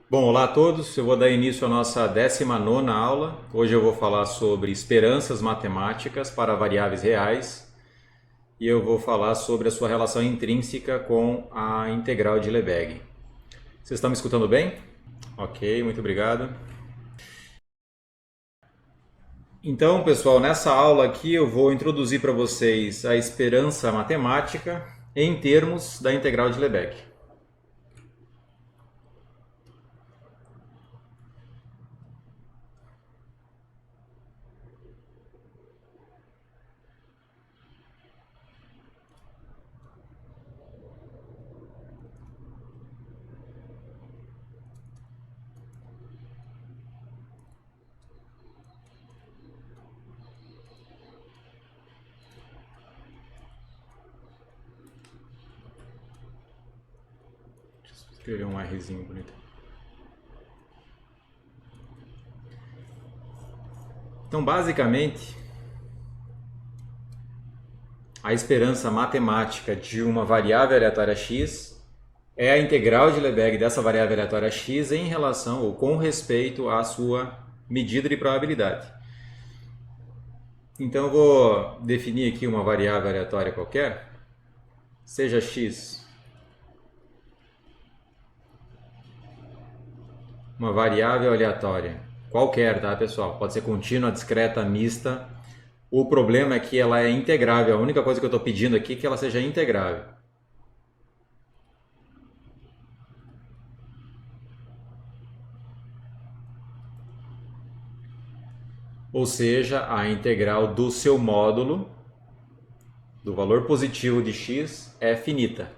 Bom, olá a todos. Eu vou dar início à nossa 19ª aula. Hoje eu vou falar sobre esperanças matemáticas para variáveis reais e eu vou falar sobre a sua relação intrínseca com a integral de Lebesgue. Vocês estão me escutando bem? Ok, muito obrigado. Então, pessoal, nessa aula aqui eu vou introduzir para vocês a esperança matemática em termos da integral de Lebesgue. Deixa eu escrever um Rzinho bonito. Então, basicamente, a esperança matemática de uma variável aleatória x é a integral de Lebesgue dessa variável aleatória x em relação ou com respeito à sua medida de probabilidade. Então eu vou definir aqui uma variável aleatória qualquer, seja x uma variável aleatória qualquer, tá, pessoal? Pode ser contínua, discreta, mista. O problema é que ela é integrável. A única coisa que eu estou pedindo aqui é que ela seja integrável. Ou seja, a integral do seu módulo, do valor positivo de x, é finita.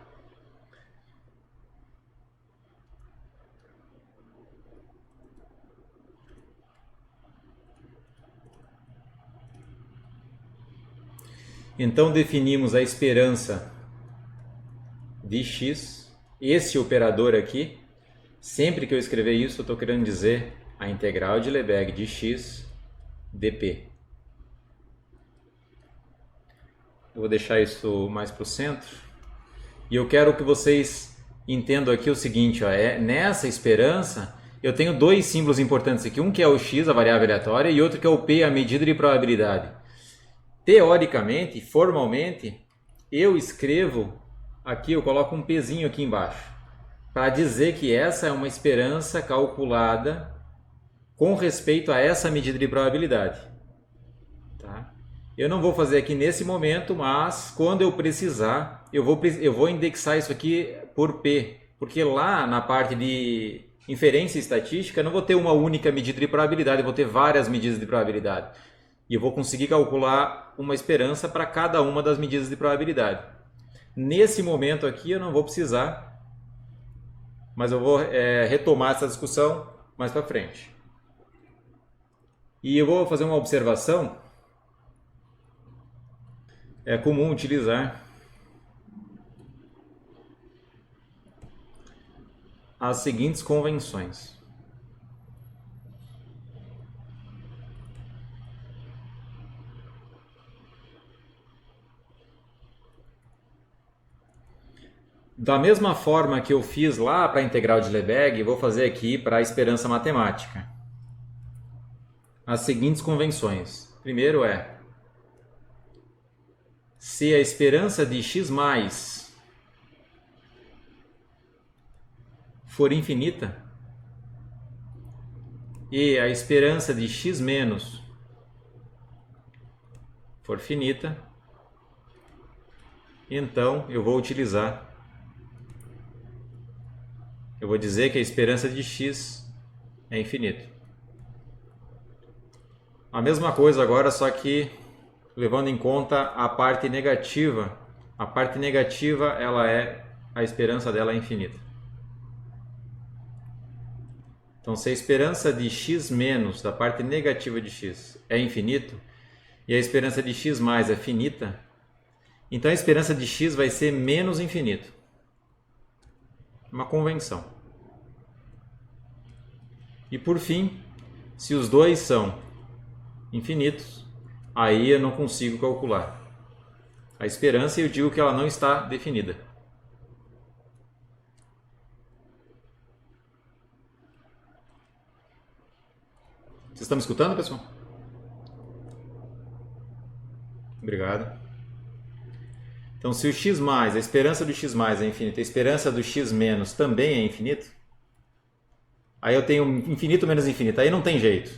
Então definimos a esperança de x. Esse operador aqui, sempre que eu escrever isso, eu estou querendo dizer a integral de Lebesgue de x dp. Eu vou deixar isso mais para o centro. E eu quero que vocês entendam aqui o seguinte, ó, nessa esperança eu tenho dois símbolos importantes aqui. Um que é o x, a variável aleatória, e outro que é o p, a medida de probabilidade. Teoricamente, formalmente, eu escrevo aqui, eu coloco um pezinho aqui embaixo, para dizer que essa é uma esperança calculada com respeito a essa medida de probabilidade. Tá? Eu não vou fazer aqui nesse momento, mas quando eu precisar, eu vou indexar isso aqui por P, porque lá na parte de inferência estatística eu não vou ter uma única medida de probabilidade, eu vou ter várias medidas de probabilidade. E eu vou conseguir calcular uma esperança para cada uma das medidas de probabilidade. Nesse momento aqui eu não vou precisar, mas eu vou retomar essa discussão mais para frente. E eu vou fazer uma observação. É comum utilizar as seguintes convenções. Da mesma forma que eu fiz lá para a integral de Lebesgue, vou fazer aqui para a esperança matemática. As seguintes convenções. Primeiro é, se a esperança de x mais for infinita e a esperança de x menos for finita, então eu vou dizer que a esperança de x é infinito. A mesma coisa agora, só que levando em conta a parte negativa. A parte negativa, a esperança dela é infinita. Então, se a esperança de x menos da parte negativa de x é infinito e a esperança de x mais é finita, então a esperança de x vai ser menos infinito. Uma convenção. E por fim, se os dois são infinitos, aí eu não consigo calcular a esperança e eu digo que ela não está definida. Vocês estão me escutando, pessoal? Obrigado. Então, se o x mais, a esperança do x mais é infinita, a esperança do x menos também é infinito, aí eu tenho infinito menos infinito, aí não tem jeito.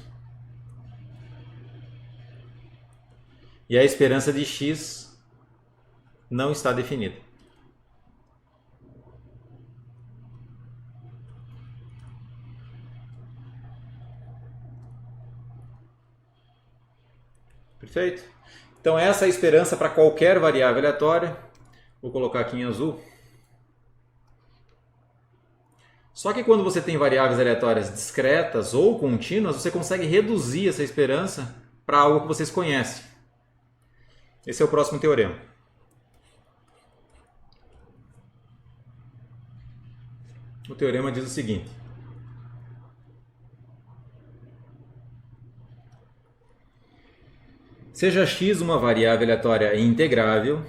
E a esperança de x não está definida. Perfeito? Então essa é a esperança para qualquer variável aleatória. Vou colocar aqui em azul. Só que quando você tem variáveis aleatórias discretas ou contínuas, você consegue reduzir essa esperança para algo que vocês conhecem. Esse é o próximo teorema. O teorema diz o seguinte: seja x uma variável aleatória integrável,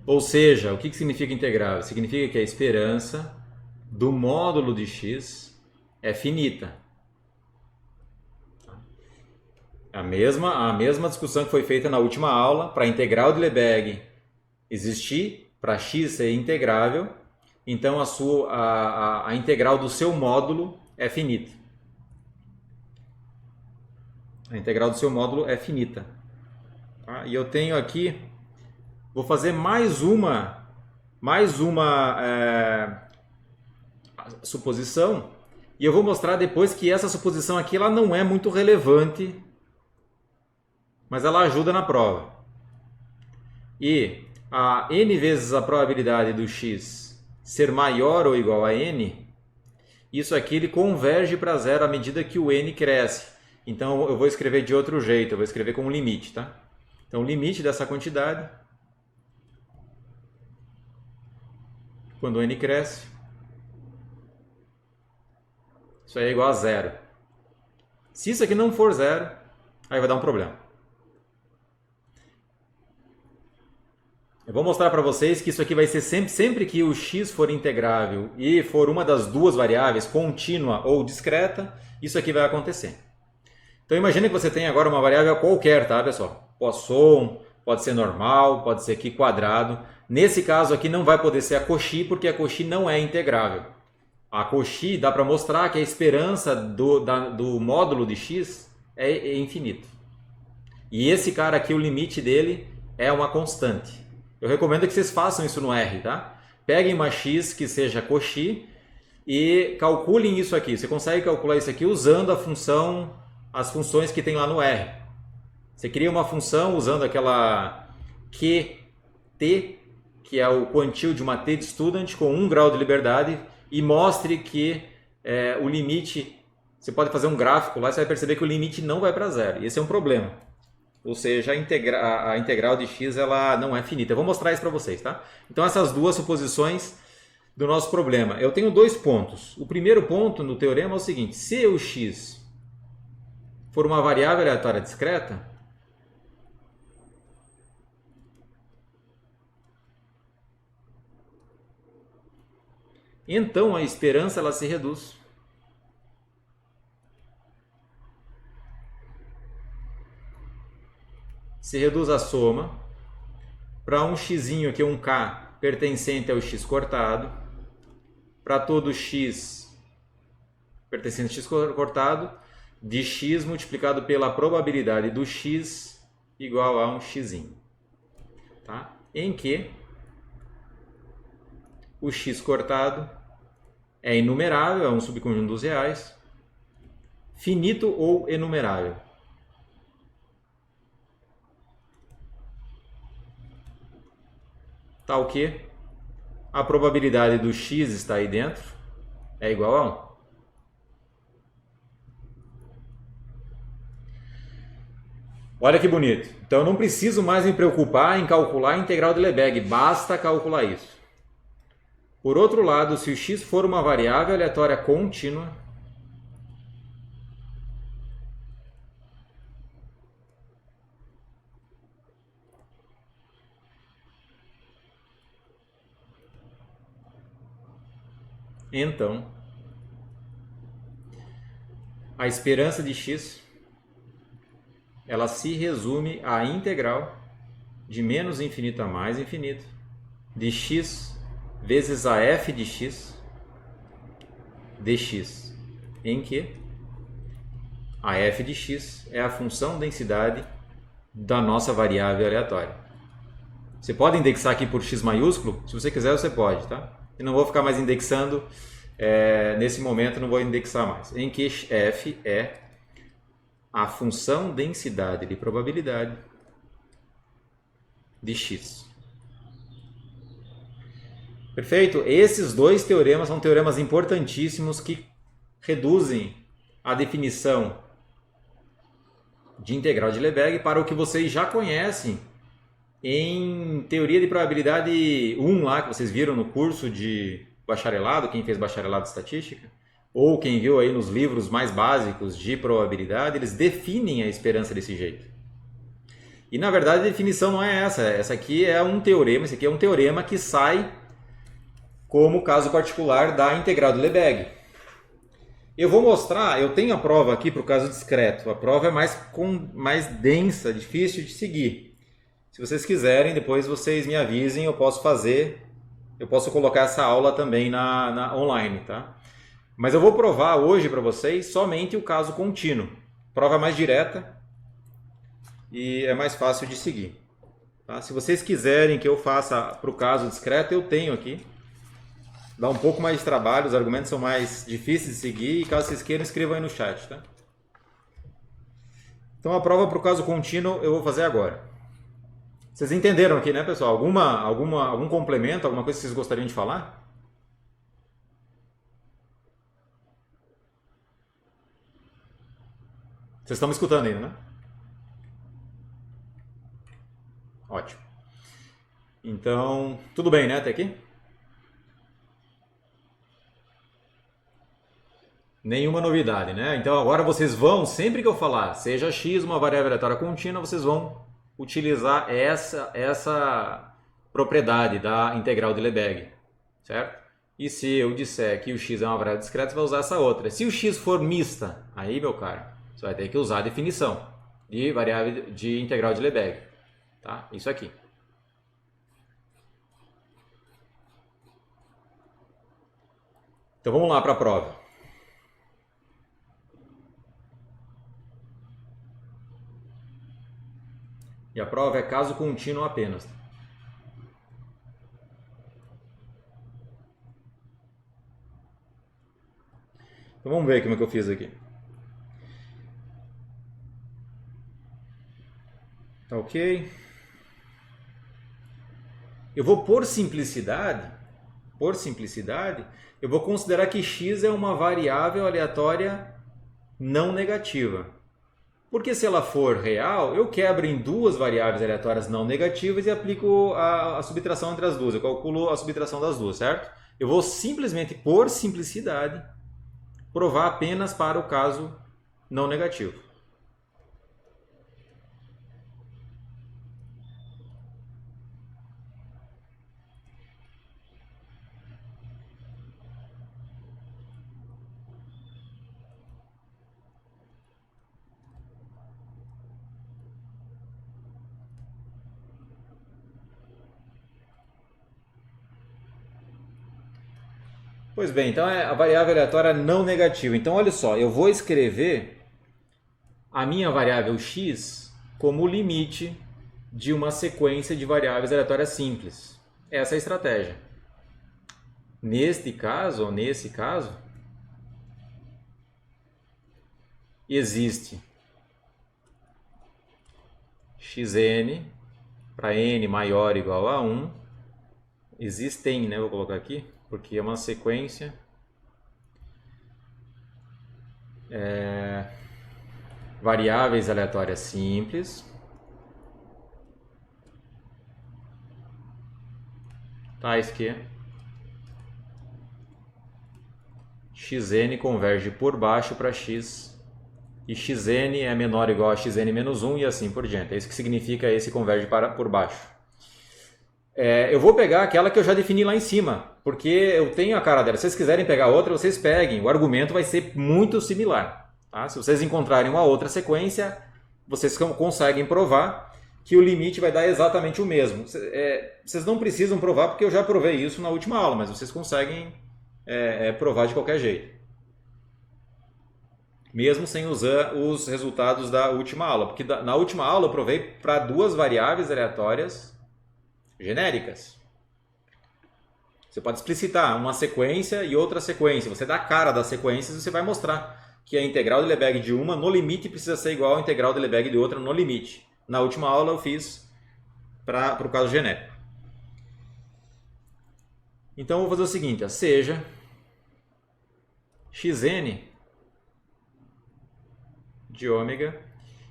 ou seja, o que significa integrável? Significa que a esperança do módulo de x é finita. A mesma discussão que foi feita na última aula, para a integral de Lebesgue existir, para x ser integrável, então a integral do seu módulo é finita. A integral do seu módulo é finita. Tá? E eu tenho aqui, vou fazer mais uma suposição, e eu vou mostrar depois que essa suposição aqui ela não é muito relevante, mas ela ajuda na prova. E a n vezes a probabilidade do x ser maior ou igual a n, isso aqui ele converge para zero à medida que o n cresce. Então eu vou escrever de outro jeito, eu vou escrever com um limite, tá? Então o limite dessa quantidade, quando o n cresce, isso aí é igual a zero. Se isso aqui não for zero, aí vai dar um problema. Eu vou mostrar para vocês que isso aqui vai ser sempre que o x for integrável e for uma das duas variáveis, contínua ou discreta, isso aqui vai acontecer. Então imagine que você tem agora uma variável qualquer, tá, pessoal? Poisson, pode ser normal, pode ser aqui quadrado. Nesse caso aqui não vai poder ser a Cauchy, porque a Cauchy não é integrável. A Cauchy dá para mostrar que a esperança do módulo de x é infinito. E esse cara aqui, o limite dele é uma constante. Eu recomendo que vocês façam isso no R, tá? Peguem uma x que seja Cauchy e calculem isso aqui. Você consegue calcular isso aqui usando as funções que tem lá no R. Você cria uma função usando aquela QT, que é o quantil de uma T de student com 1 grau de liberdade, e mostre que o limite, você pode fazer um gráfico lá, você vai perceber que o limite não vai para zero. E esse é um problema. Ou seja, a integral de x ela não é finita. Eu vou mostrar isso para vocês, tá? Então essas duas suposições do nosso problema. Eu tenho dois pontos. O primeiro ponto no teorema é o seguinte: se o x for uma variável aleatória discreta, então a esperança ela se reduz. Se reduz a soma para um x aqui, um k pertencente ao x cortado, para todo x pertencente ao x cortado, de x multiplicado pela probabilidade do x igual a um x. Tá? Em que o x cortado é inumerável, é um subconjunto dos reais, finito ou enumerável. Tal que a probabilidade do x estar aí dentro é igual a 1. Olha que bonito. Então eu não preciso mais me preocupar em calcular a integral de Lebesgue, basta calcular isso. Por outro lado, se o x for uma variável aleatória contínua, Então, a esperança de x, ela se resume à integral de menos infinito a mais infinito de x vezes a f de x dx, em que a f de x é a função densidade da nossa variável aleatória. Você pode indexar aqui por x maiúsculo? Se você quiser, você pode, tá? Eu não vou ficar mais indexando, nesse momento não vou indexar mais. Em que f é a função densidade de probabilidade de x. Perfeito? Esses dois teoremas são teoremas importantíssimos que reduzem a definição de integral de Lebesgue para o que vocês já conhecem em teoria de probabilidade 1 lá, que vocês viram no curso de bacharelado, quem fez bacharelado de estatística, ou quem viu aí nos livros mais básicos de probabilidade, eles definem a esperança desse jeito. E na verdade a definição não é essa, essa aqui é um teorema, esse aqui é um teorema que sai como caso particular da integral de Lebesgue. Eu vou mostrar, eu tenho a prova aqui para o caso discreto, a prova é mais densa, difícil de seguir. Se vocês quiserem, depois vocês me avisem, eu posso colocar essa aula também na online, tá? Mas eu vou provar hoje para vocês somente o caso contínuo. Prova mais direta e é mais fácil de seguir. Tá? Se vocês quiserem que eu faça para o caso discreto, eu tenho aqui. Dá um pouco mais de trabalho, os argumentos são mais difíceis de seguir e caso vocês queiram, escrevam aí no chat. Tá? Então a prova para o caso contínuo eu vou fazer agora. Vocês entenderam aqui, né, pessoal? Algum complemento, alguma coisa que vocês gostariam de falar? Vocês estão me escutando ainda, né? Ótimo. Então, tudo bem, né, até aqui? Nenhuma novidade, né? Então agora vocês vão, sempre que eu falar, seja x uma variável aleatória contínua, vocês vão utilizar essa propriedade da integral de Lebesgue, certo? E se eu disser que o x é uma variável discreta, você vai usar essa outra. Se o x for mista, aí, meu caro, você vai ter que usar a definição de variável de integral de Lebesgue, tá? Isso aqui. Então vamos lá para a prova. E a prova é caso contínuo apenas. Então vamos ver como é que eu fiz aqui. Tá ok? Eu vou por simplicidade, eu vou considerar que x é uma variável aleatória não negativa. Porque se ela for real, eu quebro em duas variáveis aleatórias não negativas e aplico a subtração entre as duas. Eu calculo a subtração das duas, certo? Eu vou simplesmente, por simplicidade, provar apenas para o caso não negativo. Pois bem, então é a variável aleatória não negativa. Então olha só, eu vou escrever a minha variável x como limite de uma sequência de variáveis aleatórias simples. Essa é a estratégia. Nesse caso, existe xn para n maior ou igual a 1. Existem, né? Vou colocar aqui, porque é uma sequência variáveis aleatórias simples. Tais que xn converge por baixo para x e xn é menor ou igual a xn menos 1 e assim por diante. É isso que significa esse converge por baixo. eu vou pegar aquela que eu já defini lá em cima, porque eu tenho a cara dela. Se vocês quiserem pegar outra, vocês peguem. O argumento vai ser muito similar. Tá? Se vocês encontrarem uma outra sequência, vocês conseguem provar que o limite vai dar exatamente o mesmo. Vocês não precisam provar, porque eu já provei isso na última aula, mas vocês conseguem provar de qualquer jeito. Mesmo sem usar os resultados da última aula. Porque na última aula eu provei para duas variáveis aleatórias genéricas. Você pode explicitar uma sequência e outra sequência. Você dá a cara das sequências e você vai mostrar que a integral de Lebesgue de uma no limite precisa ser igual à integral de Lebesgue de outra no limite. Na última aula eu fiz para o caso genérico. Então eu vou fazer o seguinte, seja xn de ômega,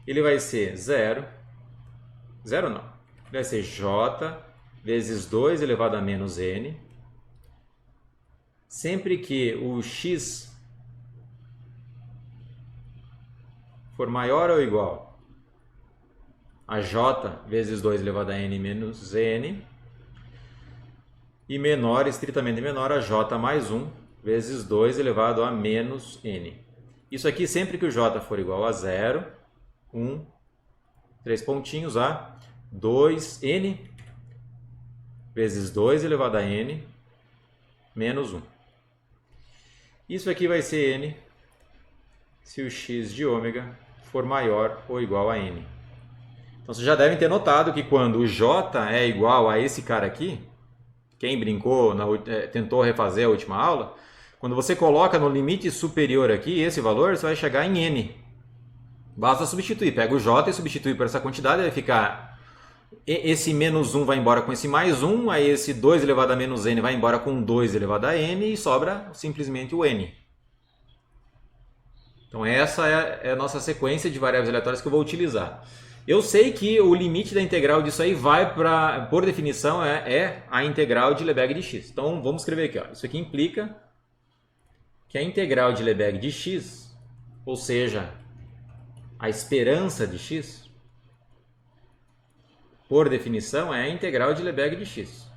ele vai ser 0 não, ele vai ser j vezes 2 elevado a menos n, sempre que o x for maior ou igual a j vezes 2 elevado a n menos n, e menor, estritamente menor, a j mais 1 vezes 2 elevado a menos n. Isso aqui sempre que o j for igual a 0, 1, 3 pontinhos, a 2n vezes 2 elevado a n menos 1. Isso aqui vai ser n se o x de ômega for maior ou igual a n. Então vocês já devem ter notado que quando o j é igual a esse cara aqui, quem brincou, tentou refazer a última aula, quando você coloca no limite superior aqui, esse valor, você vai chegar em n. Basta substituir. Pega o j e substitui por essa quantidade, vai ficar... Esse menos 1 vai embora com esse mais 1, aí esse 2 elevado a menos n vai embora com 2 elevado a n e sobra simplesmente o n. Então essa é a nossa sequência de variáveis aleatórias que eu vou utilizar. Eu sei que o limite da integral disso aí vai para, por definição, é a integral de Lebesgue de x. Então vamos escrever aqui. Isso aqui implica que a integral de Lebesgue de x, ou seja, a esperança de x, por definição, é a integral de Lebesgue de x.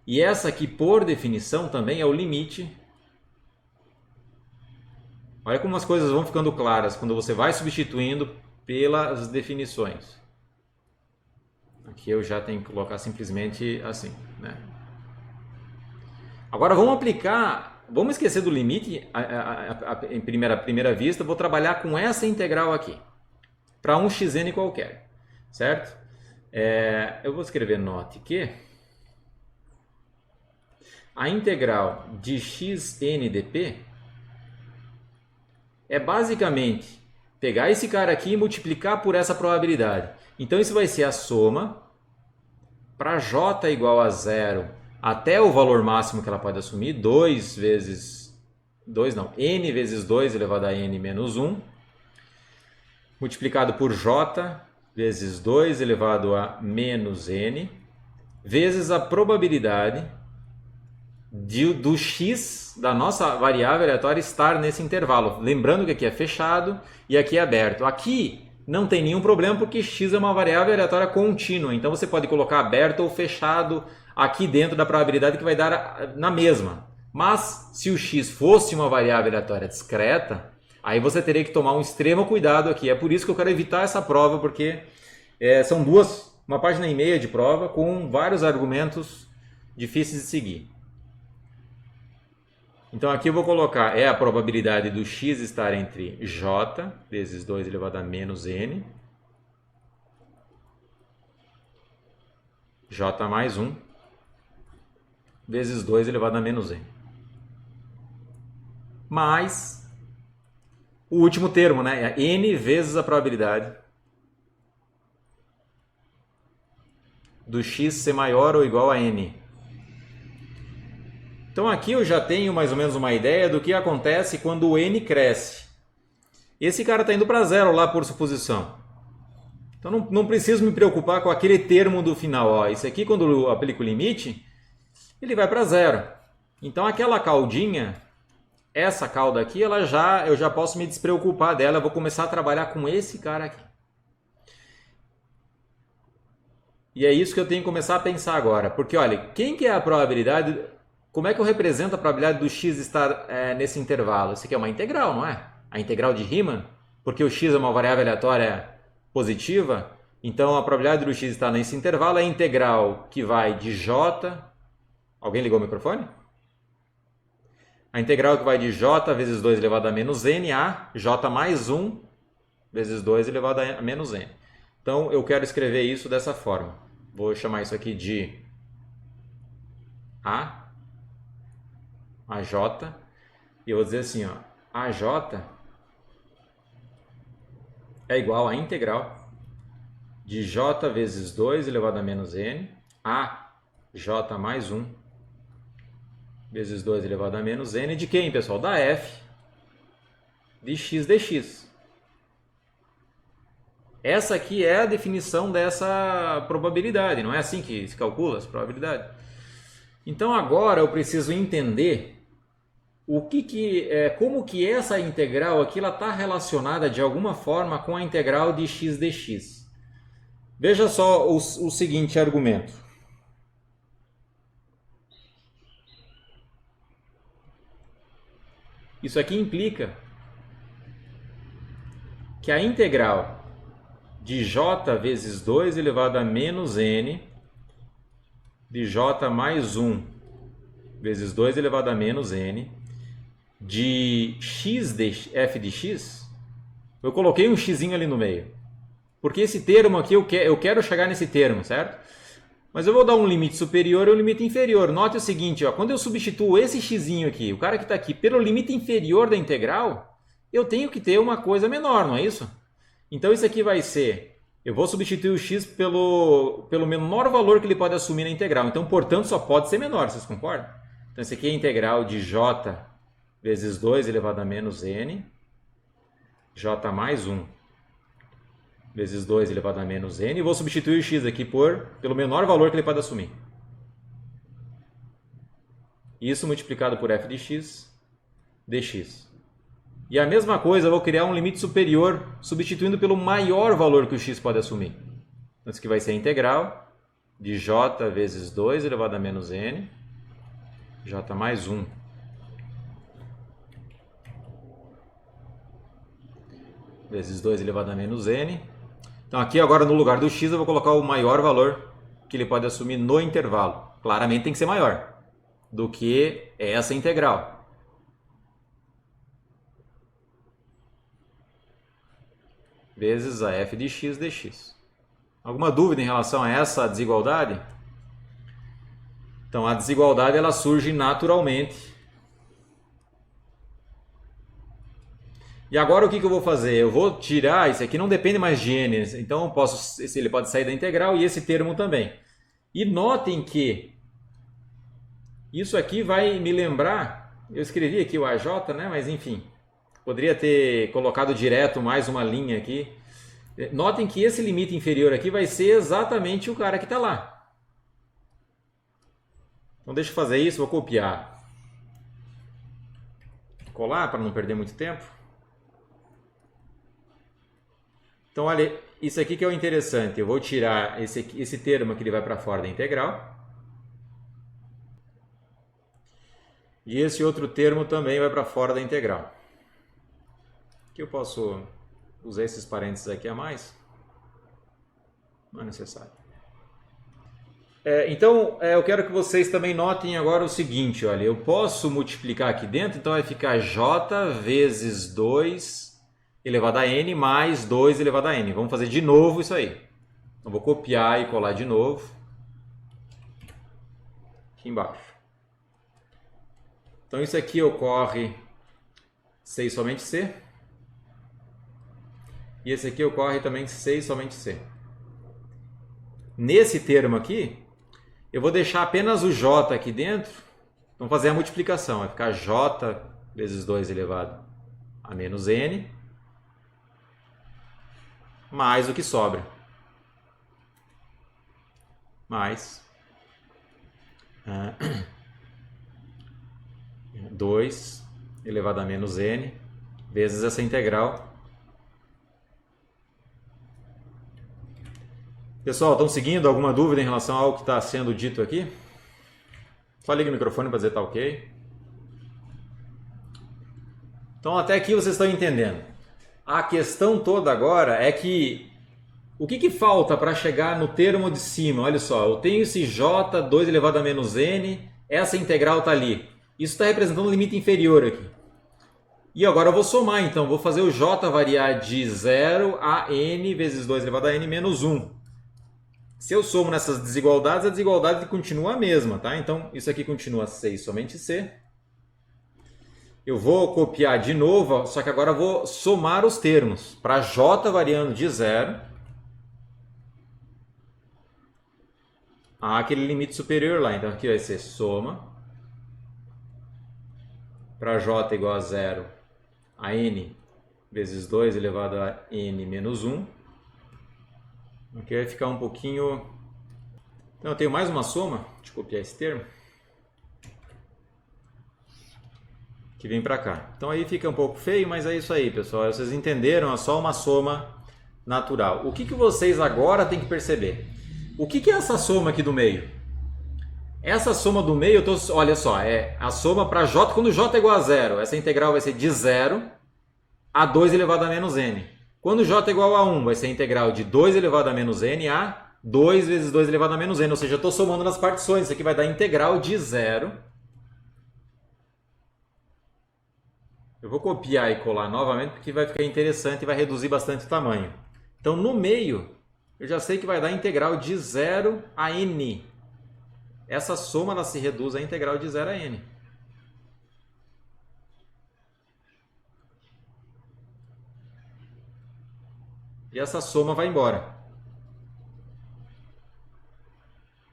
E essa aqui, por definição, também é o limite. Olha como as coisas vão ficando claras quando você vai substituindo pelas definições. Aqui eu já tenho que colocar simplesmente assim, né? Agora vamos aplicar, vamos esquecer do limite em primeira vista, vou trabalhar com essa integral aqui, para um xn qualquer, certo? Eu vou escrever note que a integral de xn dp é basicamente pegar esse cara aqui e multiplicar por essa probabilidade. Então isso vai ser a soma para j igual a 0 até o valor máximo que ela pode assumir, n vezes 2 elevado a n menos 1, multiplicado por j vezes 2 elevado a menos n, vezes a probabilidade do x da nossa variável aleatória estar nesse intervalo. Lembrando que aqui é fechado e aqui é aberto. Aqui não tem nenhum problema porque x é uma variável aleatória contínua. Então você pode colocar aberto ou fechado aqui dentro da probabilidade que vai dar na mesma. Mas se o x fosse uma variável aleatória discreta, aí você teria que tomar um extremo cuidado aqui. É por isso que eu quero evitar essa prova, porque são uma página e meia de prova com vários argumentos difíceis de seguir. Então aqui eu vou colocar, a probabilidade do x estar entre j vezes 2 elevado a menos n, j mais 1, vezes 2 elevado a menos n. Mais o último termo, né? N vezes a probabilidade do x ser maior ou igual a n. Então aqui eu já tenho mais ou menos uma ideia do que acontece quando o n cresce. Esse cara está indo para zero lá por suposição. Então não preciso me preocupar com aquele termo do final. Isso aqui quando eu aplico o limite, ele vai para zero. Então aquela caudinha, essa cauda aqui, eu já posso me despreocupar dela. Eu vou começar a trabalhar com esse cara aqui. E é isso que eu tenho que começar a pensar agora. Porque, olha, quem que é a probabilidade... Como é que eu represento a probabilidade do x estar nesse intervalo? Isso aqui é uma integral, não é? A integral de Riemann. Porque o x é uma variável aleatória positiva. Então, a probabilidade do x estar nesse intervalo é a integral que vai de j... Alguém ligou o microfone? A integral que vai de j vezes 2 elevado a menos n a j mais 1 vezes 2 elevado a menos n. Então, eu quero escrever isso dessa forma. Vou chamar isso aqui de AJ. E eu vou dizer assim, ó, AJ é igual à integral de j vezes 2 elevado a menos n, a j mais 1 vezes 2 elevado a menos n, de quem, pessoal? Da f de x dx. Essa aqui é a definição dessa probabilidade, não é assim que se calcula essa probabilidade? Então agora eu preciso entender como que essa integral aqui está relacionada de alguma forma com a integral de x dx. Veja só o seguinte argumento. Isso aqui implica que a integral de j vezes 2 elevado a menos n de j mais 1 vezes 2 elevado a menos n de x de f de x, eu coloquei um xzinho ali no meio. Porque esse termo aqui, eu quero chegar nesse termo, certo? Mas eu vou dar um limite superior e um limite inferior. Note o seguinte, ó, quando eu substituo esse xzinho aqui, o cara que está aqui, pelo limite inferior da integral, eu tenho que ter uma coisa menor, não é isso? Então isso aqui vai ser, eu vou substituir o x pelo menor valor que ele pode assumir na integral. Então, portanto, só pode ser menor, vocês concordam? Então isso aqui é a integral de j vezes 2 elevado a menos n, j mais 1 vezes 2 elevado a menos n, e vou substituir o x aqui pelo menor valor que ele pode assumir. Isso multiplicado por f de x dx. E a mesma coisa, eu vou criar um limite superior, substituindo pelo maior valor que o x pode assumir. Então, isso aqui vai ser a integral de j vezes 2 elevado a menos n, j mais 1 vezes 2 elevado a menos n. Então aqui agora no lugar do x eu vou colocar o maior valor que ele pode assumir no intervalo. Claramente tem que ser maior do que essa integral. Vezes a f de x dx. Alguma dúvida em relação a essa desigualdade? Então a desigualdade ela surge naturalmente. E agora o que eu vou fazer? Eu vou tirar, isso aqui não depende mais de n, então ele pode sair da integral e esse termo também. E notem que isso aqui vai me lembrar, eu escrevi aqui o AJ, né? Mas enfim, poderia ter colocado direto mais uma linha aqui. Notem que esse limite inferior aqui vai ser exatamente o cara que está lá. Então deixa eu fazer isso, vou copiar. Colar para não perder muito tempo. Então, olha, isso aqui que é o interessante. Eu vou tirar esse termo que ele vai para fora da integral. E esse outro termo também vai para fora da integral. Aqui eu posso usar esses parênteses aqui a mais. Não é necessário. Então, eu quero que vocês também notem agora o seguinte. Olha, eu posso multiplicar aqui dentro, então vai ficar j vezes 2 elevado a n mais 2 elevado a n. Vamos fazer de novo isso aí. Então, vou copiar e colar de novo. Aqui embaixo. Então, isso aqui ocorre C e somente C. E esse aqui ocorre também C e somente C. Nesse termo aqui, eu vou deixar apenas o j aqui dentro. Vamos fazer a multiplicação. Vai ficar j vezes 2 elevado a menos n. Mais o que sobra. Mais 2 elevado a menos n vezes essa integral Pessoal, estão seguindo? Alguma dúvida em relação ao que está sendo dito aqui? Só liga o microfone para dizer que está ok. Então até aqui vocês estão entendendo. A questão toda agora é que o que falta para chegar no termo de cima? Olha só, eu tenho esse j 2 elevado a menos n, essa integral está ali. Isso está representando o limite inferior aqui. E agora eu vou somar, então, vou fazer o j variar de 0 a n vezes 2 elevado a n menos 1. Se eu somo nessas desigualdades, a desigualdade continua a mesma, tá? Então, isso aqui continua C e somente C. Eu vou copiar de novo, só que agora eu vou somar os termos. Para j variando de 0 a aquele limite superior lá. Então, aqui vai ser soma. Para j igual a 0 a n vezes 2 elevado a n menos 1. Aqui vai ficar um pouquinho... Então, eu tenho mais uma soma. Deixa eu copiar esse termo. Que vem para cá. Então aí fica um pouco feio, mas é isso aí, pessoal. Vocês entenderam? É só uma soma natural. O que vocês agora têm que perceber? O que é essa soma aqui do meio? Essa soma do meio, olha só, é a soma para j, quando j é igual a 0. Essa integral vai ser de 0 a 2 elevado a menos n. Quando j é igual a 1, vai ser a integral de 2 elevado a menos n a 2 vezes 2 elevado a menos n. Ou seja, eu estou somando nas partições. Isso aqui vai dar integral de 0. Eu vou copiar e colar novamente porque vai ficar interessante e vai reduzir bastante o tamanho. Então, no meio, eu já sei que vai dar integral de 0 a n. Essa soma ela se reduz à integral de 0 a n. E essa soma vai embora.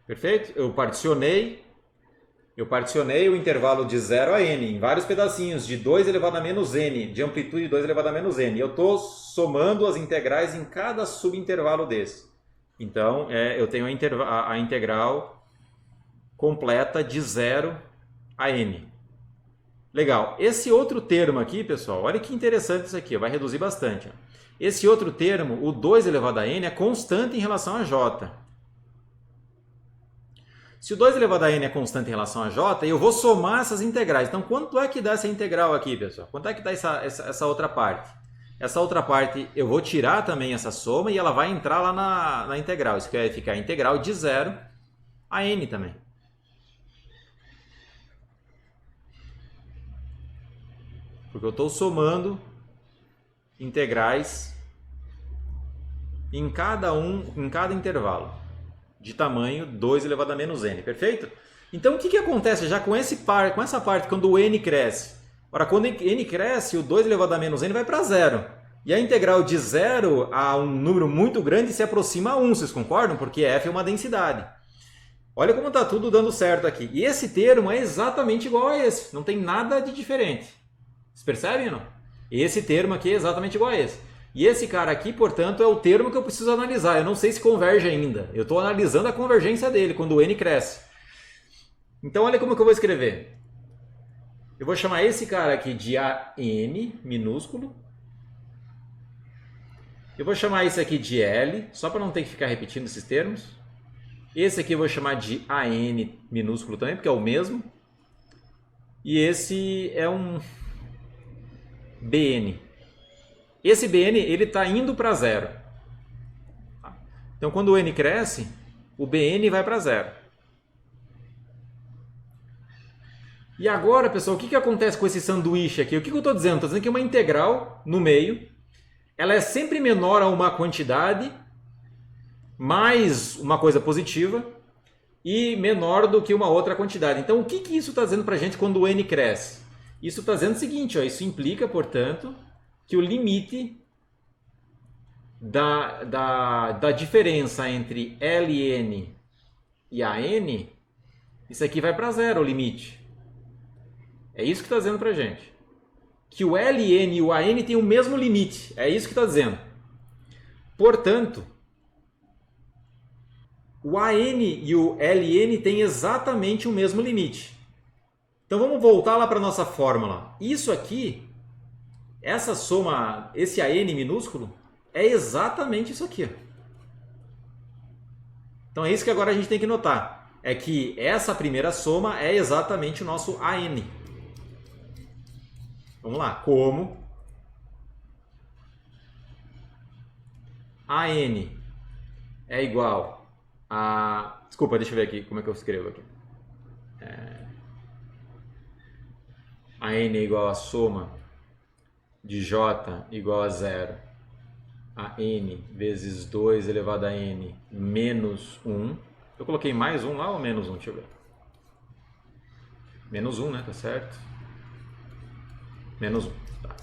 Perfeito? Eu particionei o intervalo de 0 a n em vários pedacinhos de 2 elevado a menos n, de amplitude 2 elevado a menos n. Eu estou somando as integrais em cada subintervalo desse. Então, eu tenho a integral completa de 0 a n. Legal. Esse outro termo aqui, pessoal, olha que interessante isso aqui, vai reduzir bastante. Esse outro termo, o 2 elevado a n, é constante em relação a j. Se o 2 elevado a n é constante em relação a j, eu vou somar essas integrais. Então, quanto é que dá essa integral aqui, pessoal? Quanto é que dá essa outra parte? Essa outra parte, eu vou tirar também essa soma e ela vai entrar lá na integral. Isso que vai ficar a integral de 0 a n também. Porque eu estou somando integrais em cada intervalo de tamanho 2 elevado a menos n, perfeito? Então, o que acontece já com essa parte quando o n cresce? Ora, quando n cresce, o 2 elevado a menos n vai para 0. E a integral de 0 a um número muito grande se aproxima a 1, vocês concordam? Porque f é uma densidade. Olha como está tudo dando certo aqui. E esse termo é exatamente igual a esse, não tem nada de diferente. Vocês percebem ou não? Esse termo aqui é exatamente igual a esse. E esse cara aqui, portanto, é o termo que eu preciso analisar. Eu não sei se converge ainda. Eu estou analisando a convergência dele quando o n cresce. Então, olha como que eu vou escrever. Eu vou chamar esse cara aqui de AN minúsculo. Eu vou chamar esse aqui de L, só para não ter que ficar repetindo esses termos. Esse aqui eu vou chamar de AN minúsculo também, porque é o mesmo. E esse é um BN. Esse BN ele está indo para 0. Então, quando o n cresce, o BN vai para 0. E agora, pessoal, o que acontece com esse sanduíche aqui? O que eu estou dizendo? Estou dizendo que uma integral no meio, ela é sempre menor a uma quantidade, mais uma coisa positiva, e menor do que uma outra quantidade. Então, o que isso está dizendo para a gente quando o n cresce? Isso está dizendo o seguinte, ó, isso implica, portanto, que o limite da diferença entre Ln e AN, isso aqui vai para 0, o limite. É isso que está dizendo para a gente. Que o Ln e o AN têm o mesmo limite. É isso que está dizendo. Portanto, o AN e o Ln têm exatamente o mesmo limite. Então vamos voltar lá para a nossa fórmula. Isso aqui, essa soma, esse AN minúsculo, é exatamente isso aqui. Então é isso que agora a gente tem que notar. É que essa primeira soma é exatamente o nosso AN. Vamos lá. Como AN é igual a... Desculpa, deixa eu ver aqui como é que eu escrevo aqui. AN é igual a soma de J igual a zero a N vezes 2 elevado a N menos 1. Eu coloquei mais 1 lá ou menos 1? Deixa eu ver. Menos 1, né? Tá certo? Menos 1. Tá.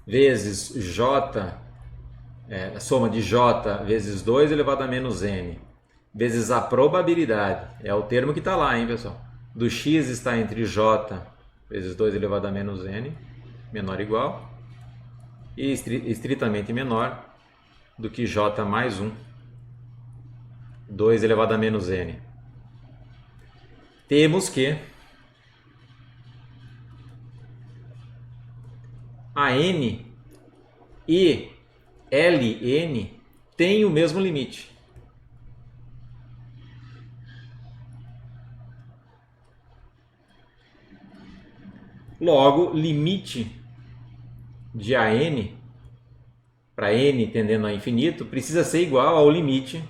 Vezes J, a soma de J vezes 2 elevado a menos N, vezes a probabilidade, é o termo que está lá, hein, pessoal? Do x está entre J vezes 2 elevado a menos N, menor ou igual, e estritamente menor do que J mais 1, 2 elevado a menos N. Temos que a N e Ln têm o mesmo limite. Logo, limite de AN para N tendendo a infinito precisa ser igual ao limite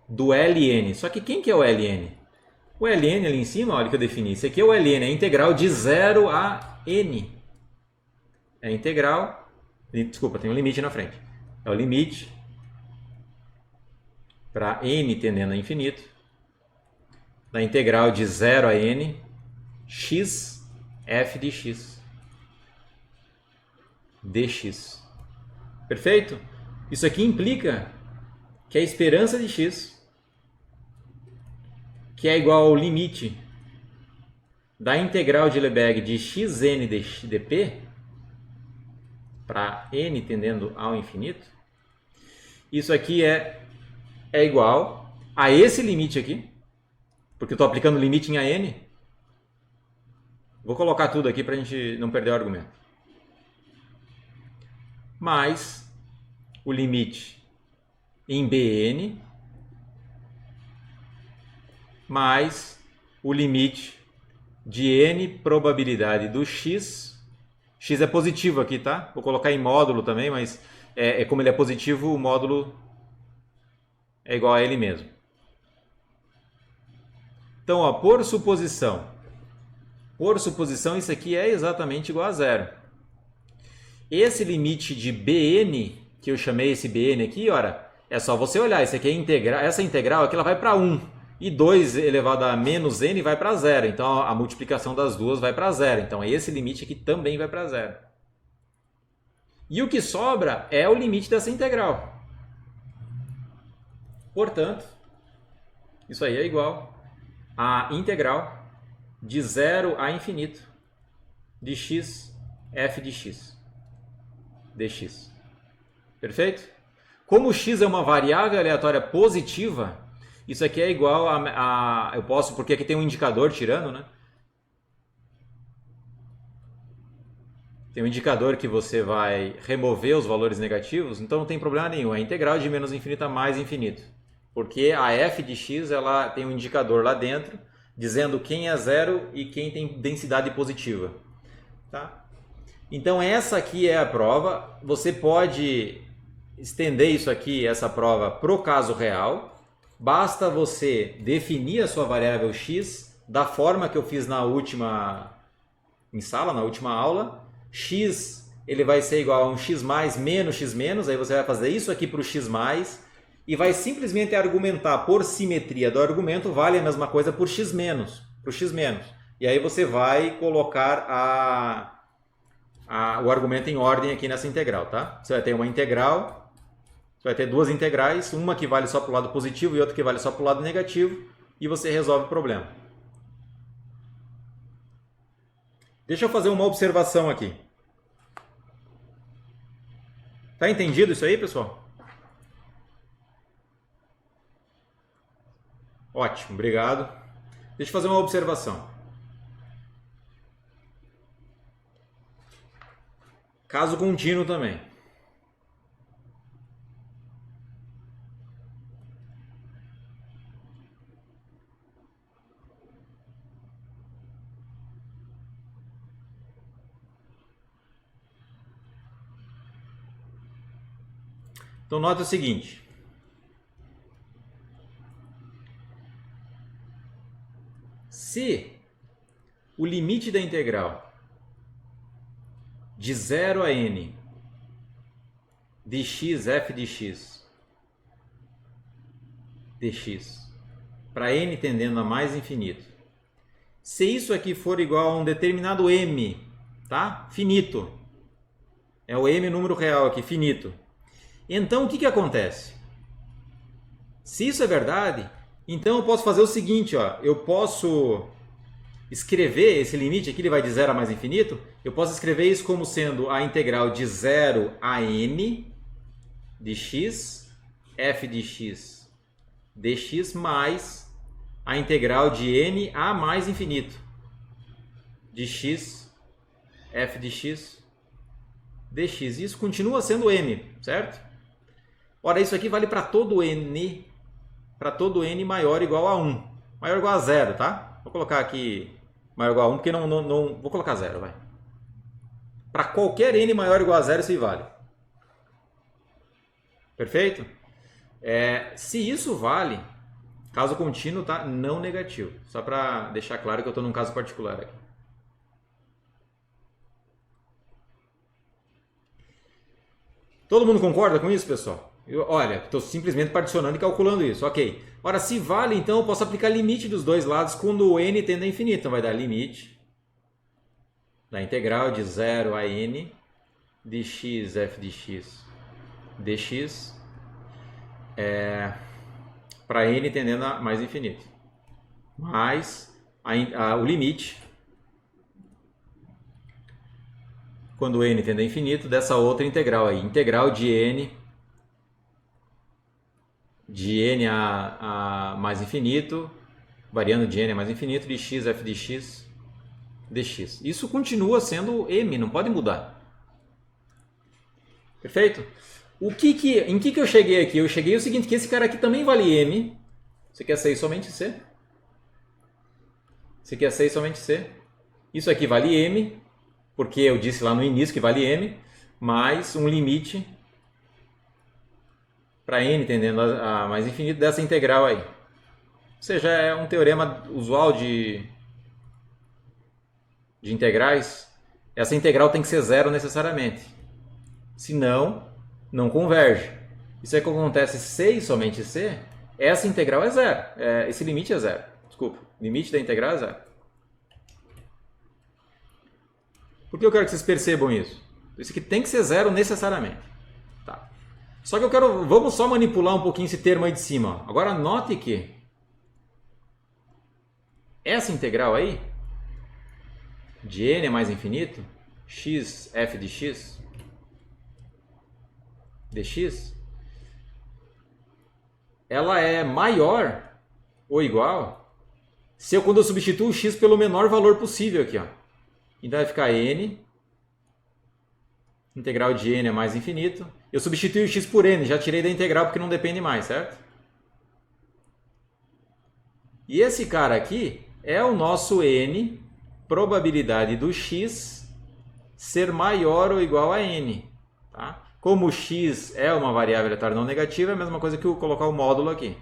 do Ln. Só que quem que é o Ln? O Ln ali em cima, olha que eu defini. Esse aqui é o Ln, é a integral de 0 a N. É a integral... Desculpa, tem um limite na frente. É o limite para N tendendo a infinito da integral de 0 a N x f de x dx. Perfeito? Isso aqui implica que a esperança de x, que é igual ao limite da integral de Lebesgue de xn dp para n tendendo ao infinito, isso aqui é igual a esse limite aqui, porque eu estou aplicando o limite em AN. Vou colocar tudo aqui para a gente não perder o argumento. Mais o limite em Bn mais o limite de n probabilidade do x. X é positivo aqui, tá? Vou colocar em módulo também, mas como ele é positivo, o módulo é igual a ele mesmo. Então, ó, por suposição, isso aqui é exatamente igual a zero. Esse limite de Bn, que eu chamei esse Bn aqui, ora, é só você olhar, isso aqui é integral, essa integral aqui ela vai para 1. E 2 elevado a menos n vai para zero. Então a multiplicação das duas vai para zero. Então esse limite aqui também vai para zero. E o que sobra é o limite dessa integral. Portanto, isso aí é igual a integral de 0 a infinito de x f de x dx. Perfeito? Como x é uma variável aleatória positiva, isso aqui é igual a eu posso, porque aqui tem um indicador tirando, né? Tem um indicador que você vai remover os valores negativos, então não tem problema nenhum. É a integral de menos infinito a mais infinito. Porque a f de x ela tem um indicador lá dentro, dizendo quem é zero e quem tem densidade positiva. Tá? Então essa aqui é a prova. Você pode estender isso aqui, essa prova, para o caso real. Basta você definir a sua variável x da forma que eu fiz na última aula. X ele vai ser igual a um x mais menos x menos, aí você vai fazer isso aqui para o x mais e vai simplesmente argumentar por simetria do argumento, vale a mesma coisa por x menos, para o x menos. E aí você vai colocar o argumento em ordem aqui nessa integral, tá? Você vai ter uma integral, você vai ter duas integrais, uma que vale só para o lado positivo e outra que vale só para o lado negativo, e você resolve o problema. Deixa eu fazer uma observação aqui. Tá entendido isso aí, pessoal? Ótimo, obrigado. Deixa eu fazer uma observação. Caso contínuo também. Então nota o seguinte. Se o limite da integral de 0 a n de x f de x dx para n tendendo a mais infinito, se isso aqui for igual a um determinado m, tá? Finito. É o m número real aqui, finito. Então o que acontece? Se isso é verdade, então eu posso fazer o seguinte, ó, eu posso escrever esse limite aqui, ele vai de 0 a mais infinito, eu posso escrever isso como sendo a integral de 0 a n de x, f de x dx, mais a integral de n a mais infinito de x, f de x dx. Isso continua sendo m, certo? Ora, isso aqui vale para todo n maior ou igual a 1. Maior ou igual a 0, tá? Vou colocar aqui maior ou igual a 1, porque não vou colocar 0, vai. Para qualquer n maior ou igual a 0, isso aí vale. Perfeito? Se isso vale, caso contínuo, tá? Não negativo. Só para deixar claro que eu estou num caso particular aqui. Todo mundo concorda com isso, pessoal? Olha, estou simplesmente particionando e calculando isso. Ok. Ora, se vale, então eu posso aplicar limite dos dois lados quando o n tende a infinito. Então vai dar limite da integral de 0 a n de x f de x dx para n tendendo a mais infinito. Mais o limite, quando n tende a infinito, dessa outra integral aí. Integral de n a mais infinito, variando de n a mais infinito, de x f de x dx. Isso continua sendo m, não pode mudar. Perfeito? Em que eu cheguei aqui? Eu cheguei o seguinte, que esse cara aqui também vale m. Você quer sair somente c? Você quer sair somente c? Isso aqui vale m, porque eu disse lá no início que vale m, mais um limite para n tendendo a mais infinito dessa integral aí. Ou seja, é um teorema usual de integrais. Essa integral tem que ser zero necessariamente. Senão, não converge. Isso é que acontece C e somente C, essa integral é zero. Esse limite é zero. Desculpa, limite da integral é zero. Por que eu quero que vocês percebam isso? Isso aqui tem que ser zero necessariamente. Tá. Só que vamos só manipular um pouquinho esse termo aí de cima. Agora note que essa integral aí, de n é mais infinito, x f de x dx, ela é maior ou igual quando eu substituo o x pelo menor valor possível aqui, ó. Então vai ficar n, integral de n é mais infinito. Eu substituí o x por n, já tirei da integral porque não depende mais, certo? E esse cara aqui é o nosso n, probabilidade do x ser maior ou igual a n. Tá? Como o x é uma variável aleatória não negativa, é a mesma coisa que eu colocar o módulo aqui.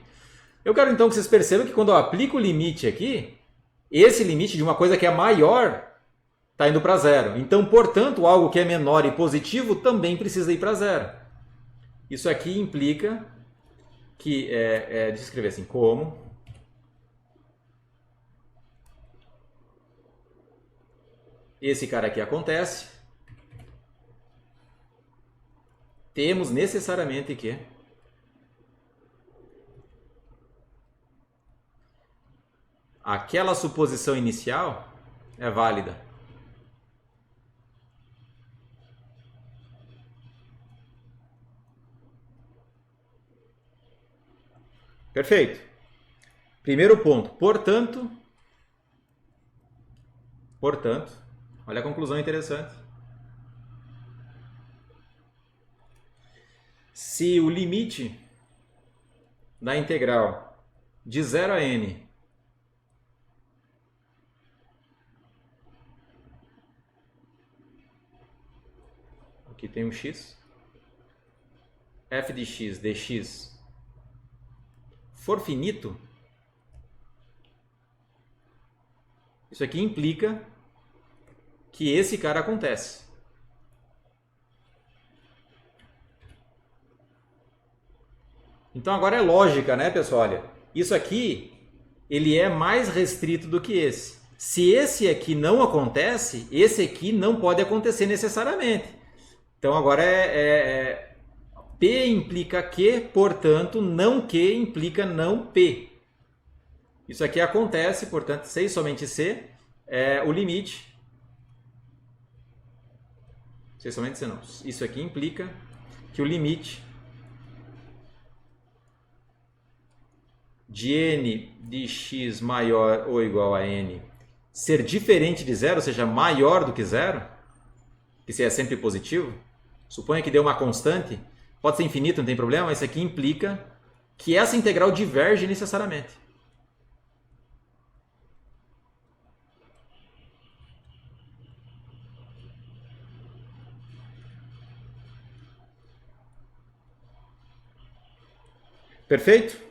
Eu quero então que vocês percebam que quando eu aplico o limite aqui, esse limite de uma coisa que é maior está indo para zero. Então, portanto, algo que é menor e positivo também precisa ir para zero. Isso aqui implica que, deixa eu escrever assim, como esse cara aqui acontece, temos necessariamente que aquela suposição inicial é válida. Perfeito. Primeiro ponto. Portanto, olha a conclusão interessante. Se o limite da integral de 0 a n aqui tem um x, f de x dx for finito, isso aqui implica que esse cara acontece. Então agora é lógica, né, pessoal? Olha, isso aqui ele é mais restrito do que esse. Se esse aqui não acontece, esse aqui não pode acontecer necessariamente. Então agora P implica que, portanto, não que implica não P. Isso aqui acontece, portanto, C e somente C é o limite. C e somente C não. Isso aqui implica que o limite de n de x maior ou igual a n ser diferente de zero, ou seja, maior do que zero, que se é sempre positivo, suponha que dê uma constante, pode ser infinito, não tem problema, isso aqui implica que essa integral diverge necessariamente. Perfeito?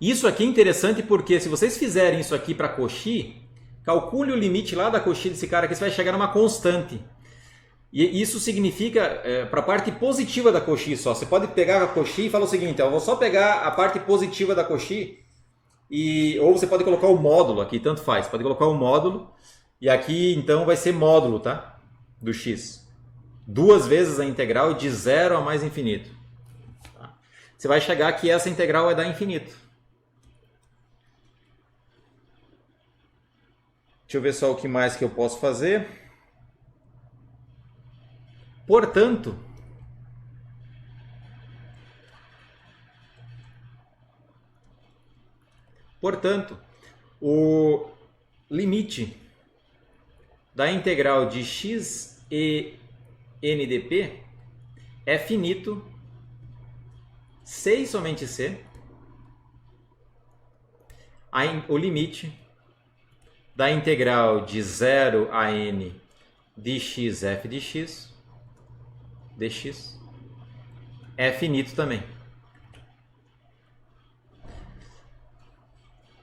Isso aqui é interessante porque se vocês fizerem isso aqui para Cauchy, calcule o limite lá da Cauchy desse cara aqui, você vai chegar numa constante. E isso significa, para a parte positiva da Cauchy só, você pode pegar a Cauchy e falar o seguinte, eu vou só pegar a parte positiva da Cauchy, ou você pode colocar o módulo aqui, tanto faz, pode colocar o módulo, e aqui então vai ser módulo, tá? Do x. Duas vezes a integral de 0 a mais infinito. Tá? Você vai chegar que essa integral vai dar infinito. Deixa eu ver só o que mais que eu posso fazer. Portanto, o limite da integral de x e n dp é finito, C e somente C, o limite da integral de 0 a n de x f de x dx é finito também.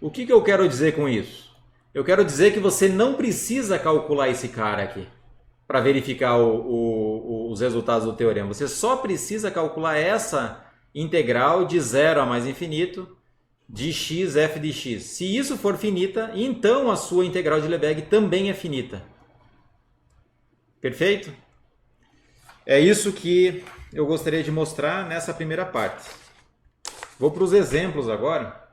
O que eu quero dizer com isso? Eu quero dizer que você não precisa calcular esse cara aqui para verificar os resultados do teorema. Você só precisa calcular essa integral de 0 a mais infinito de x f de x. Se isso for finita, então a sua integral de Lebesgue também é finita. Perfeito? É isso que eu gostaria de mostrar nessa primeira parte. Vou para os exemplos agora.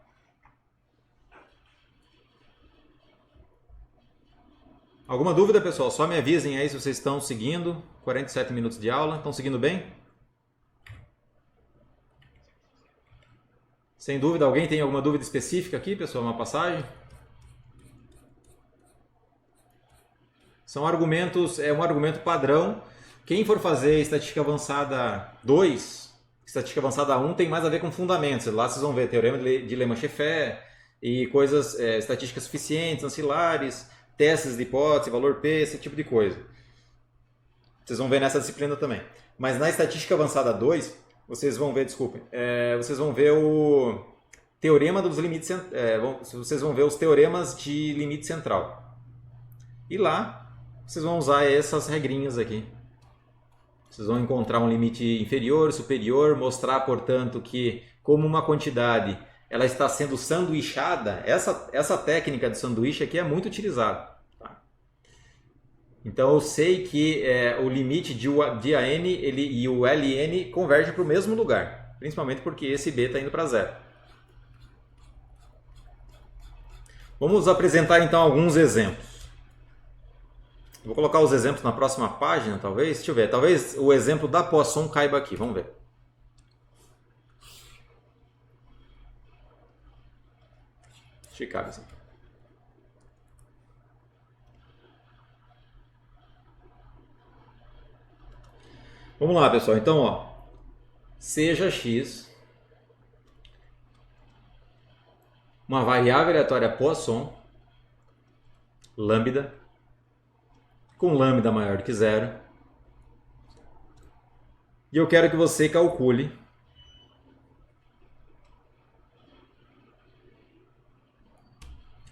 Alguma dúvida, pessoal? Só me avisem aí se vocês estão seguindo. 47 minutos de aula. Estão seguindo bem? Sem dúvida, alguém tem alguma dúvida específica aqui, pessoal? Uma passagem? São argumentos, é um argumento padrão. Quem for fazer estatística avançada 2, estatística avançada 1 tem mais a ver com fundamentos. Lá vocês vão ver teorema de Lehmann-Scheffé e coisas, estatísticas suficientes, ancilares, testes de hipótese, valor P, esse tipo de coisa. Vocês vão ver nessa disciplina também. Mas na estatística avançada 2, vocês vão ver, vocês vão ver o teorema dos limites, vocês vão ver os teoremas de limite central. E lá vocês vão usar essas regrinhas aqui. Vocês vão encontrar um limite inferior, superior, mostrar, portanto, que como uma quantidade ela está sendo sanduichada, essa técnica de sanduíche aqui é muito utilizada. Tá? Então eu sei que o limite de AN e o LN convergem para o mesmo lugar, principalmente porque esse B está indo para zero. Vamos apresentar então alguns exemplos. Vou colocar os exemplos na próxima página, talvez. Deixa eu ver. Talvez o exemplo da Poisson caiba aqui. Vamos ver. Acho que cabe assim. Vamos lá, pessoal. Então, ó, seja x uma variável aleatória Poisson, lambda, com lambda maior do que zero, E eu quero que você calcule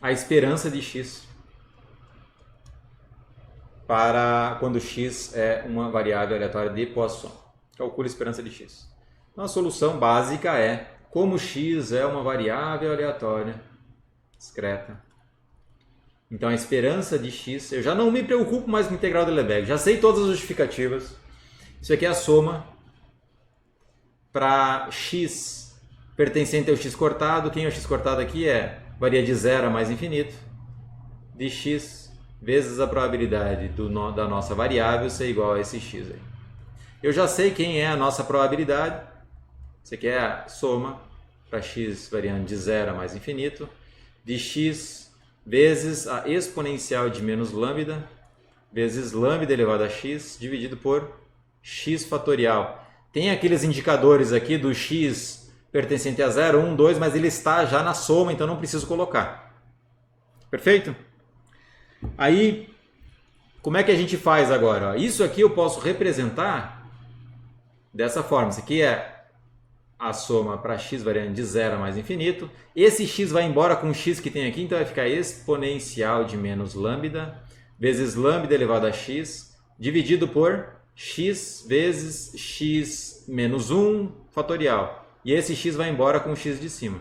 a esperança de x para quando x é uma variável aleatória de Poisson. Calcule a esperança de x. Então a solução básica é, como x é uma variável aleatória discreta, então a esperança de x, eu já não me preocupo mais com a integral de Lebesgue, já sei todas as justificativas. Isso aqui é a soma para x pertencente ao x cortado. Quem é o x cortado aqui varia de 0 a mais infinito, de x vezes a probabilidade da nossa variável ser igual a esse x aí. Eu já sei quem é a nossa probabilidade. Isso aqui é a soma para x variando de 0 a mais infinito, de x vezes a exponencial de menos lambda, vezes lambda elevado a x, dividido por x fatorial. Tem aqueles indicadores aqui do x pertencente a 0, 1, 2, mas ele está já na soma, então não preciso colocar. Perfeito? Aí, como é que a gente faz agora? Isso aqui eu posso representar dessa forma. Isso aqui é a soma para x variando de 0 a mais infinito. Esse x vai embora com o x que tem aqui, então vai ficar exponencial de menos lambda, vezes lambda elevado a x, dividido por x vezes x menos 1 fatorial. E esse x vai embora com o x de cima.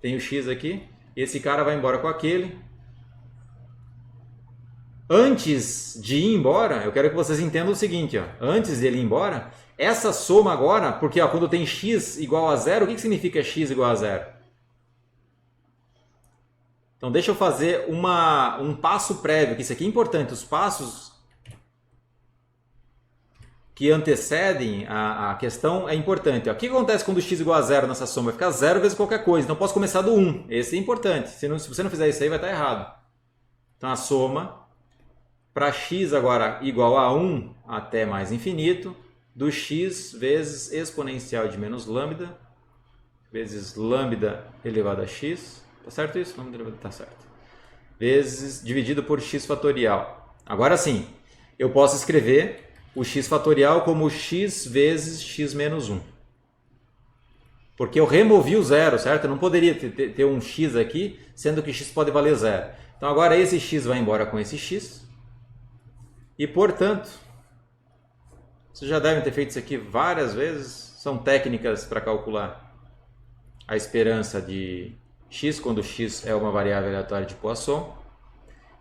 Tem o x aqui, esse cara vai embora com aquele. Antes de ir embora, eu quero que vocês entendam o seguinte, ó. Antes de ele ir embora, essa soma agora, porque ó, quando tem x igual a 0, o que significa x igual a 0? Então deixa eu fazer um passo prévio, que isso aqui é importante. Os passos que antecedem a questão é importante. Ó. O que acontece quando x igual a 0 nessa soma? Vai ficar 0 vezes qualquer coisa, então eu posso começar do 1. Esse é importante. Se você não fizer isso aí, vai estar errado. Então a soma para x agora igual a 1 até mais infinito, do x vezes exponencial de menos lambda, vezes lambda elevado a x, tá certo isso? Lambda elevado, tá certo. Vezes, dividido por x fatorial. Agora sim, eu posso escrever o x fatorial como x vezes x menos 1. Porque eu removi o zero, certo? Eu não poderia ter um x aqui, sendo que x pode valer 0. Então agora esse x vai embora com esse x. E, portanto, vocês já devem ter feito isso aqui várias vezes. São técnicas para calcular a esperança de x quando x é uma variável aleatória de Poisson.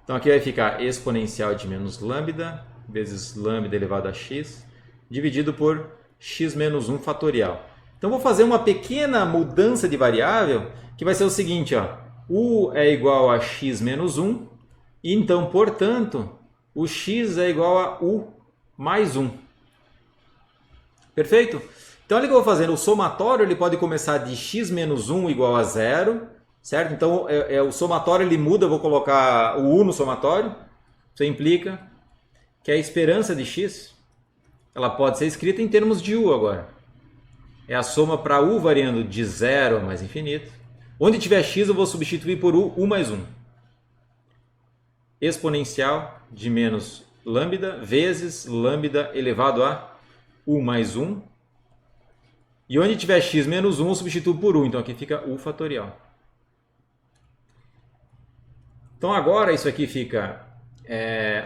Então aqui vai ficar exponencial de menos lambda vezes lambda elevado a x, dividido por x menos 1 fatorial. Então vou fazer uma pequena mudança de variável, que vai ser o seguinte, ó, u é igual a x menos 1, e então, portanto, o x é igual a u mais 1. Perfeito? Então, olha o que eu vou fazer. O somatório ele pode começar de x menos 1 igual a 0, certo? Então, o somatório ele muda, eu vou colocar o u no somatório. Isso implica que a esperança de x ela pode ser escrita em termos de u agora. É a soma para u variando de 0 a mais infinito. Onde tiver x, eu vou substituir por u mais 1. Exponencial de menos lambda vezes lambda elevado a u mais 1. E onde tiver x menos 1, eu substituo por u. Então aqui fica u fatorial. Então agora isso aqui fica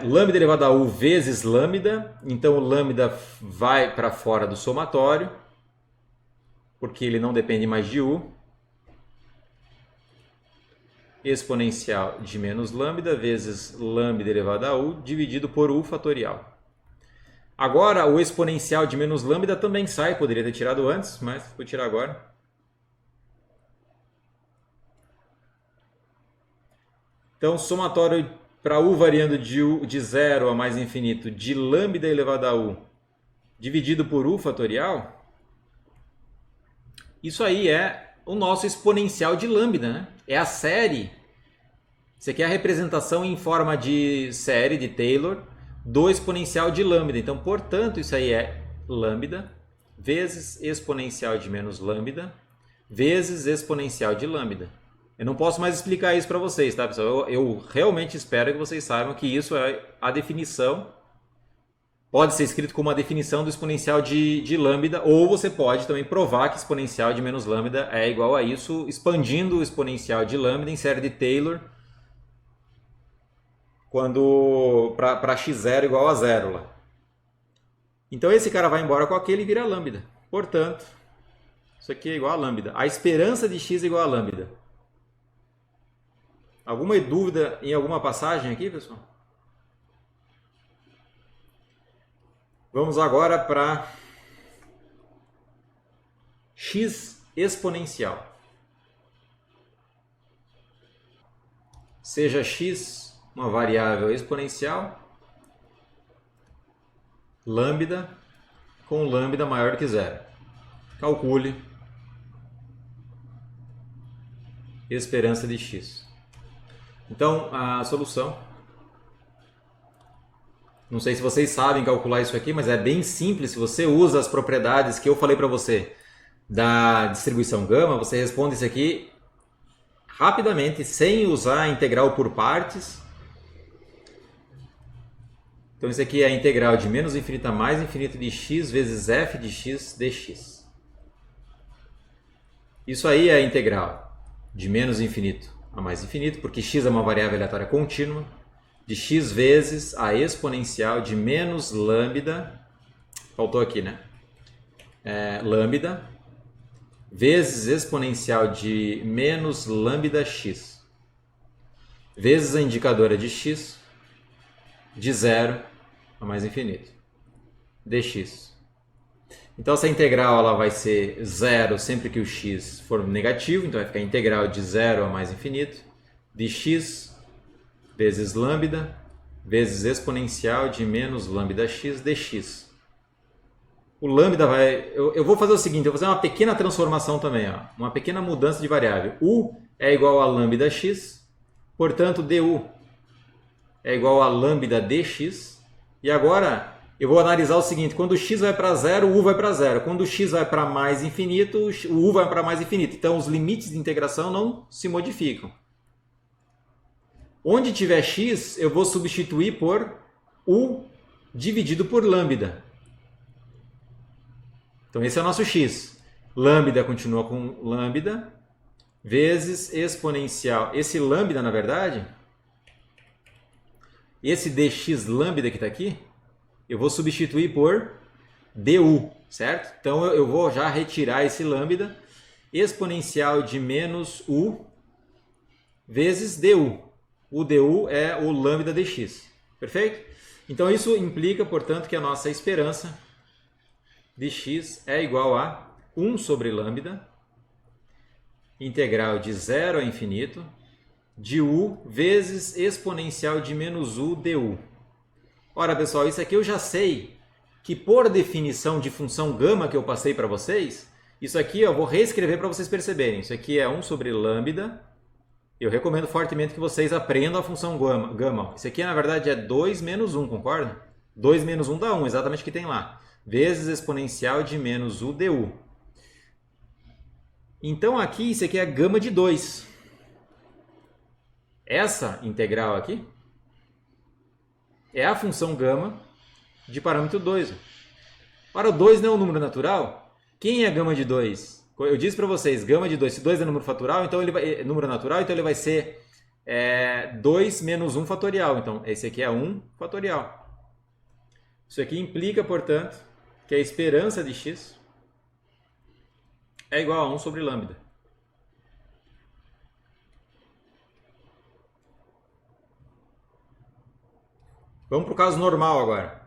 lambda elevado a u vezes lambda. Então o lambda vai para fora do somatório, porque ele não depende mais de u. Exponencial de menos lambda vezes lambda elevado a u dividido por u fatorial. Agora o exponencial de menos lambda também sai, poderia ter tirado antes, mas vou tirar agora. Então somatório para u variando de 0 a mais infinito de lambda elevado a u dividido por u fatorial. Isso aí é o nosso exponencial de lambda, né? É a série. Isso aqui é a representação em forma de série de Taylor do exponencial de lambda. Então, portanto, isso aí é lambda vezes exponencial de menos lambda vezes exponencial de lambda. Eu não posso mais explicar isso para vocês, tá, pessoal? Eu realmente espero que vocês saibam que isso é a definição pode ser escrito como uma definição do exponencial de lambda, ou você pode também provar que exponencial de menos lambda é igual a isso, expandindo o exponencial de lambda em série de Taylor, quando para x0 igual a 0 lá. Então esse cara vai embora com aquele e vira lambda. Portanto, isso aqui é igual a lambda. A esperança de x é igual a lambda. Alguma dúvida em alguma passagem aqui, pessoal? Vamos agora para x exponencial. Seja x uma variável exponencial, lambda com lambda maior que zero. Calcule esperança de x. Então, a solução, não sei se vocês sabem calcular isso aqui, mas é bem simples. Se você usa as propriedades que eu falei para você da distribuição gama, você responde isso aqui rapidamente, sem usar a integral por partes. Então isso aqui é a integral de menos infinito a mais infinito de x vezes f de x dx. Isso aí é a integral de menos infinito a mais infinito, porque x é uma variável aleatória contínua, de x vezes a exponencial de menos lambda, faltou aqui, né? Lambda, vezes exponencial de menos lambda x, vezes a indicadora de x, de 0 a mais infinito, dx. Então essa integral ela vai ser 0 sempre que o x for negativo, então vai ficar a integral de 0 a mais infinito, de x vezes lambda, vezes exponencial de menos lambda x dx. O lambda vai... Eu vou fazer o seguinte, eu vou fazer uma pequena transformação também, ó, uma pequena mudança de variável. U é igual a lambda x, portanto du é igual a lambda dx. E agora eu vou analisar o seguinte, quando o x vai para 0, o u vai para 0. Quando o x vai para mais infinito, o u vai para mais infinito. Então os limites de integração não se modificam. Onde tiver x, eu vou substituir por u dividido por lambda. Então esse é o nosso x. Lambda continua com lambda, vezes exponencial. Esse lambda, na verdade, esse dx lambda que está aqui, eu vou substituir por du, certo? Então eu vou já retirar esse lambda, exponencial de menos u vezes du. O du é o lambda dx, perfeito? Então isso implica, portanto, que a nossa esperança de x é igual a 1 sobre lambda, integral de 0 a infinito, de u vezes exponencial de menos u du. Ora, pessoal, isso aqui eu já sei que por definição de função gama que eu passei para vocês, isso aqui eu vou reescrever para vocês perceberem. Isso aqui é 1 sobre lambda. Eu recomendo fortemente que vocês aprendam a função gama. Isso aqui, na verdade, é 2 menos 1, concorda? 2 menos 1 dá 1, exatamente o que tem lá. Vezes exponencial de menos u du. Então aqui, isso aqui é gama de 2. Essa integral aqui é a função gama de parâmetro 2. Para o 2 não é um número natural? Quem é gama de 2? Eu disse para vocês, gama de 2, se 2 é número natural, então ele vai ser 2 menos 1 fatorial. Então, esse aqui é 1 fatorial. Isso aqui implica, portanto, que a esperança de x é igual a 1 sobre lambda. Vamos para o caso normal agora.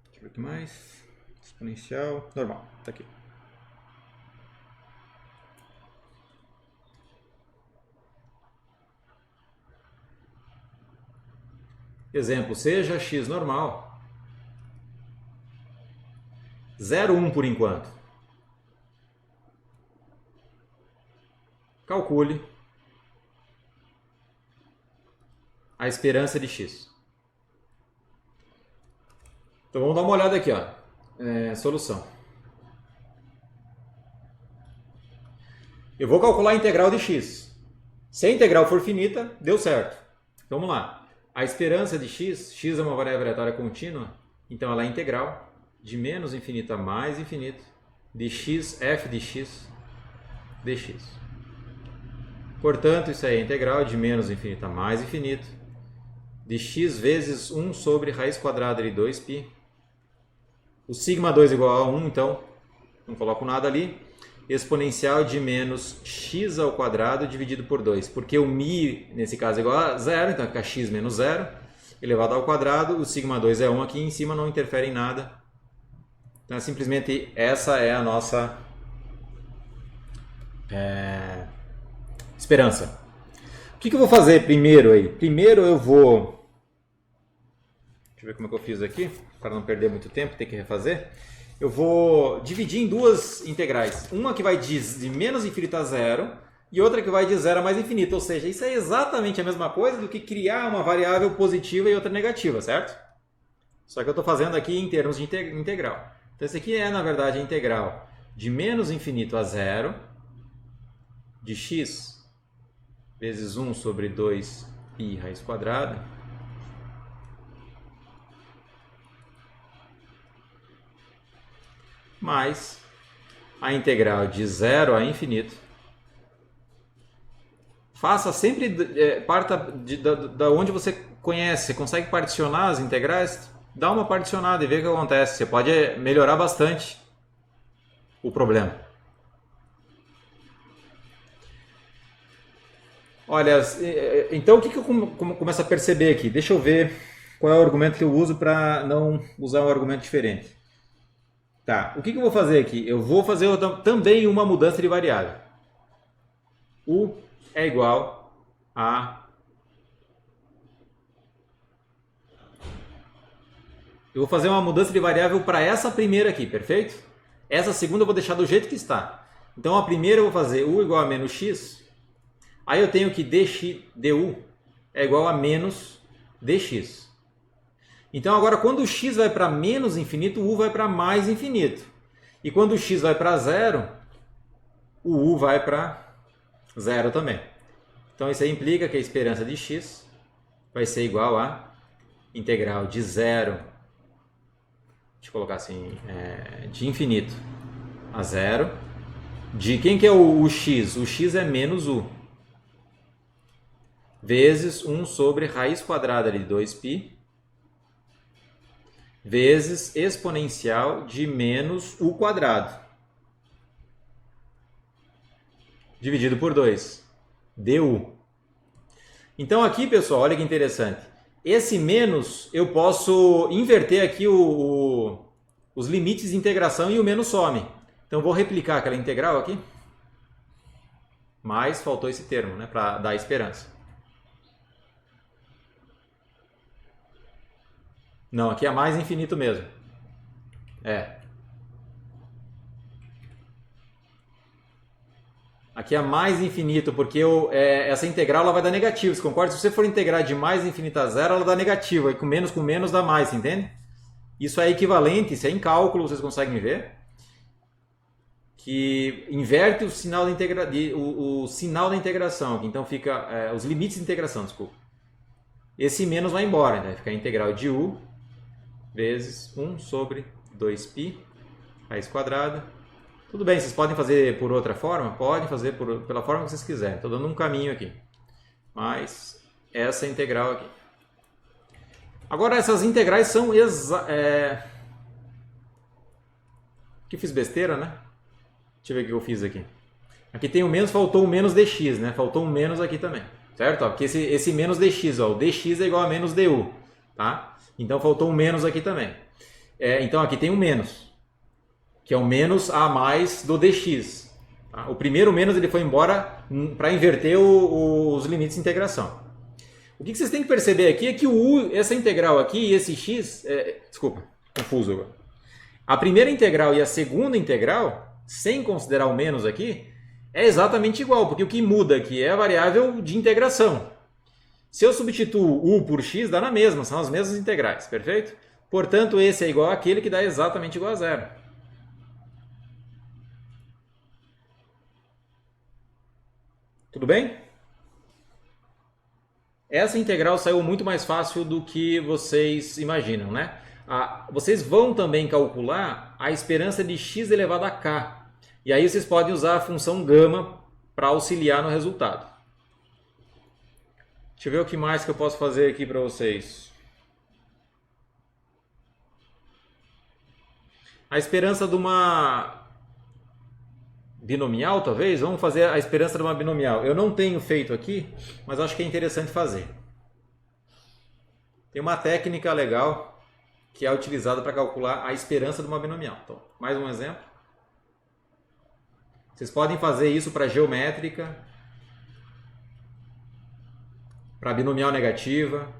Deixa eu ver o que mais. Exponencial, normal, está aqui. Exemplo, seja x normal 0,1 por enquanto. Calcule a esperança de x. Então vamos dar uma olhada aqui, ó. Solução. Eu vou calcular a integral de x. Se a integral for finita, deu certo. Vamos lá. A esperança de x é uma variável aleatória contínua, então ela é integral de menos infinito a mais infinito de x, f de x, dx. Portanto, isso aí é integral de menos infinito a mais infinito de x vezes 1 sobre raiz quadrada de 2π. O sigma 2 igual a 1, então não coloco nada ali. Exponencial de menos x ao quadrado dividido por 2. Porque o mi, nesse caso, é igual a 0, então fica x menos 0, elevado ao quadrado. O sigma 2 é 1 aqui em cima, não interfere em nada. Então, simplesmente, essa é a nossa esperança. O que eu vou fazer primeiro aí? Primeiro eu vou... Deixa eu ver como é que eu fiz aqui, para não perder muito tempo, ter que refazer. Eu vou dividir em duas integrais. Uma que vai de menos infinito a zero e outra que vai de zero a mais infinito. Ou seja, isso é exatamente a mesma coisa do que criar uma variável positiva e outra negativa, certo? Só que eu estou fazendo aqui em termos de integral. Então, esse aqui é, na verdade, a integral de menos infinito a zero de x vezes 1 sobre 2π raiz quadrada mais a integral de 0 a infinito. Faça sempre, parta da onde você conhece, você consegue particionar as integrais, dá uma particionada e vê o que acontece. Você pode melhorar bastante o problema. Olha, então o que eu começo a perceber aqui? Deixa eu ver qual é o argumento que eu uso para não usar um argumento diferente. Tá, o que eu vou fazer aqui? Eu vou fazer também uma mudança de variável. U é igual a... Eu vou fazer uma mudança de variável para essa primeira aqui, perfeito? Essa segunda eu vou deixar do jeito que está. Então a primeira eu vou fazer U igual a menos x. Aí eu tenho que du é igual a menos dx. Então agora quando o x vai para menos infinito, o u vai para mais infinito. E quando o x vai para zero, o u vai para zero também. Então isso aí implica que a esperança de x vai ser igual a integral de zero, deixa eu colocar assim, de infinito a zero, de quem que é o x? O x é menos u, vezes 1 sobre raiz quadrada de 2π, vezes exponencial de menos u quadrado, dividido por 2, du. Então aqui, pessoal, olha que interessante. Esse menos, eu posso inverter aqui os limites de integração e o menos some. Então vou replicar aquela integral aqui, mas faltou esse termo, né, para dar esperança. Não, aqui é mais infinito mesmo. Aqui é mais infinito, porque essa integral ela vai dar negativo, você concorda? Se você for integrar de mais infinito a zero, ela dá negativo. Aí com menos dá mais, entende? Isso é equivalente, isso é em cálculo, vocês conseguem ver. Que inverte o sinal o sinal da integração. Então fica os limites de integração, desculpa. Esse menos vai embora, né? Vai ficar a integral de u vezes 1 sobre 2π raiz quadrada. Tudo bem, vocês podem fazer por outra forma? Podem fazer pela forma que vocês quiserem. Estou dando um caminho aqui. Mas essa é a integral aqui. Agora essas integrais são que fiz besteira, né? Deixa eu ver o que eu fiz aqui. Aqui tem o menos, faltou o menos dx, né? Faltou um menos aqui também. Certo? Ó, porque esse menos dx, ó, o dx é igual a menos du. Tá? Então faltou um menos aqui também. Então aqui tem um menos, que é o menos a mais do dx. Tá? O primeiro menos ele foi embora para inverter os limites de integração. O que vocês têm que perceber aqui é que essa integral aqui e esse x... desculpa, confuso agora. A primeira integral e a segunda integral, sem considerar o menos aqui, é exatamente igual, porque o que muda aqui é a variável de integração. Se eu substituo u por x, dá na mesma, são as mesmas integrais, perfeito? Portanto, esse é igual àquele que dá exatamente igual a zero. Tudo bem? essa integral saiu muito mais fácil do que vocês imaginam, né? Vocês vão também calcular a esperança de x elevado a k. E aí vocês podem usar a função gama para auxiliar no resultado. Deixa eu ver o que mais que eu posso fazer aqui para vocês. A esperança de uma binomial, talvez? Vamos fazer a esperança de uma binomial. Eu não tenho feito aqui, mas acho que é interessante fazer. Tem uma técnica legal que é utilizada para calcular a esperança de uma binomial. Então, mais um exemplo. Vocês podem fazer isso para geométrica, para binomial negativa.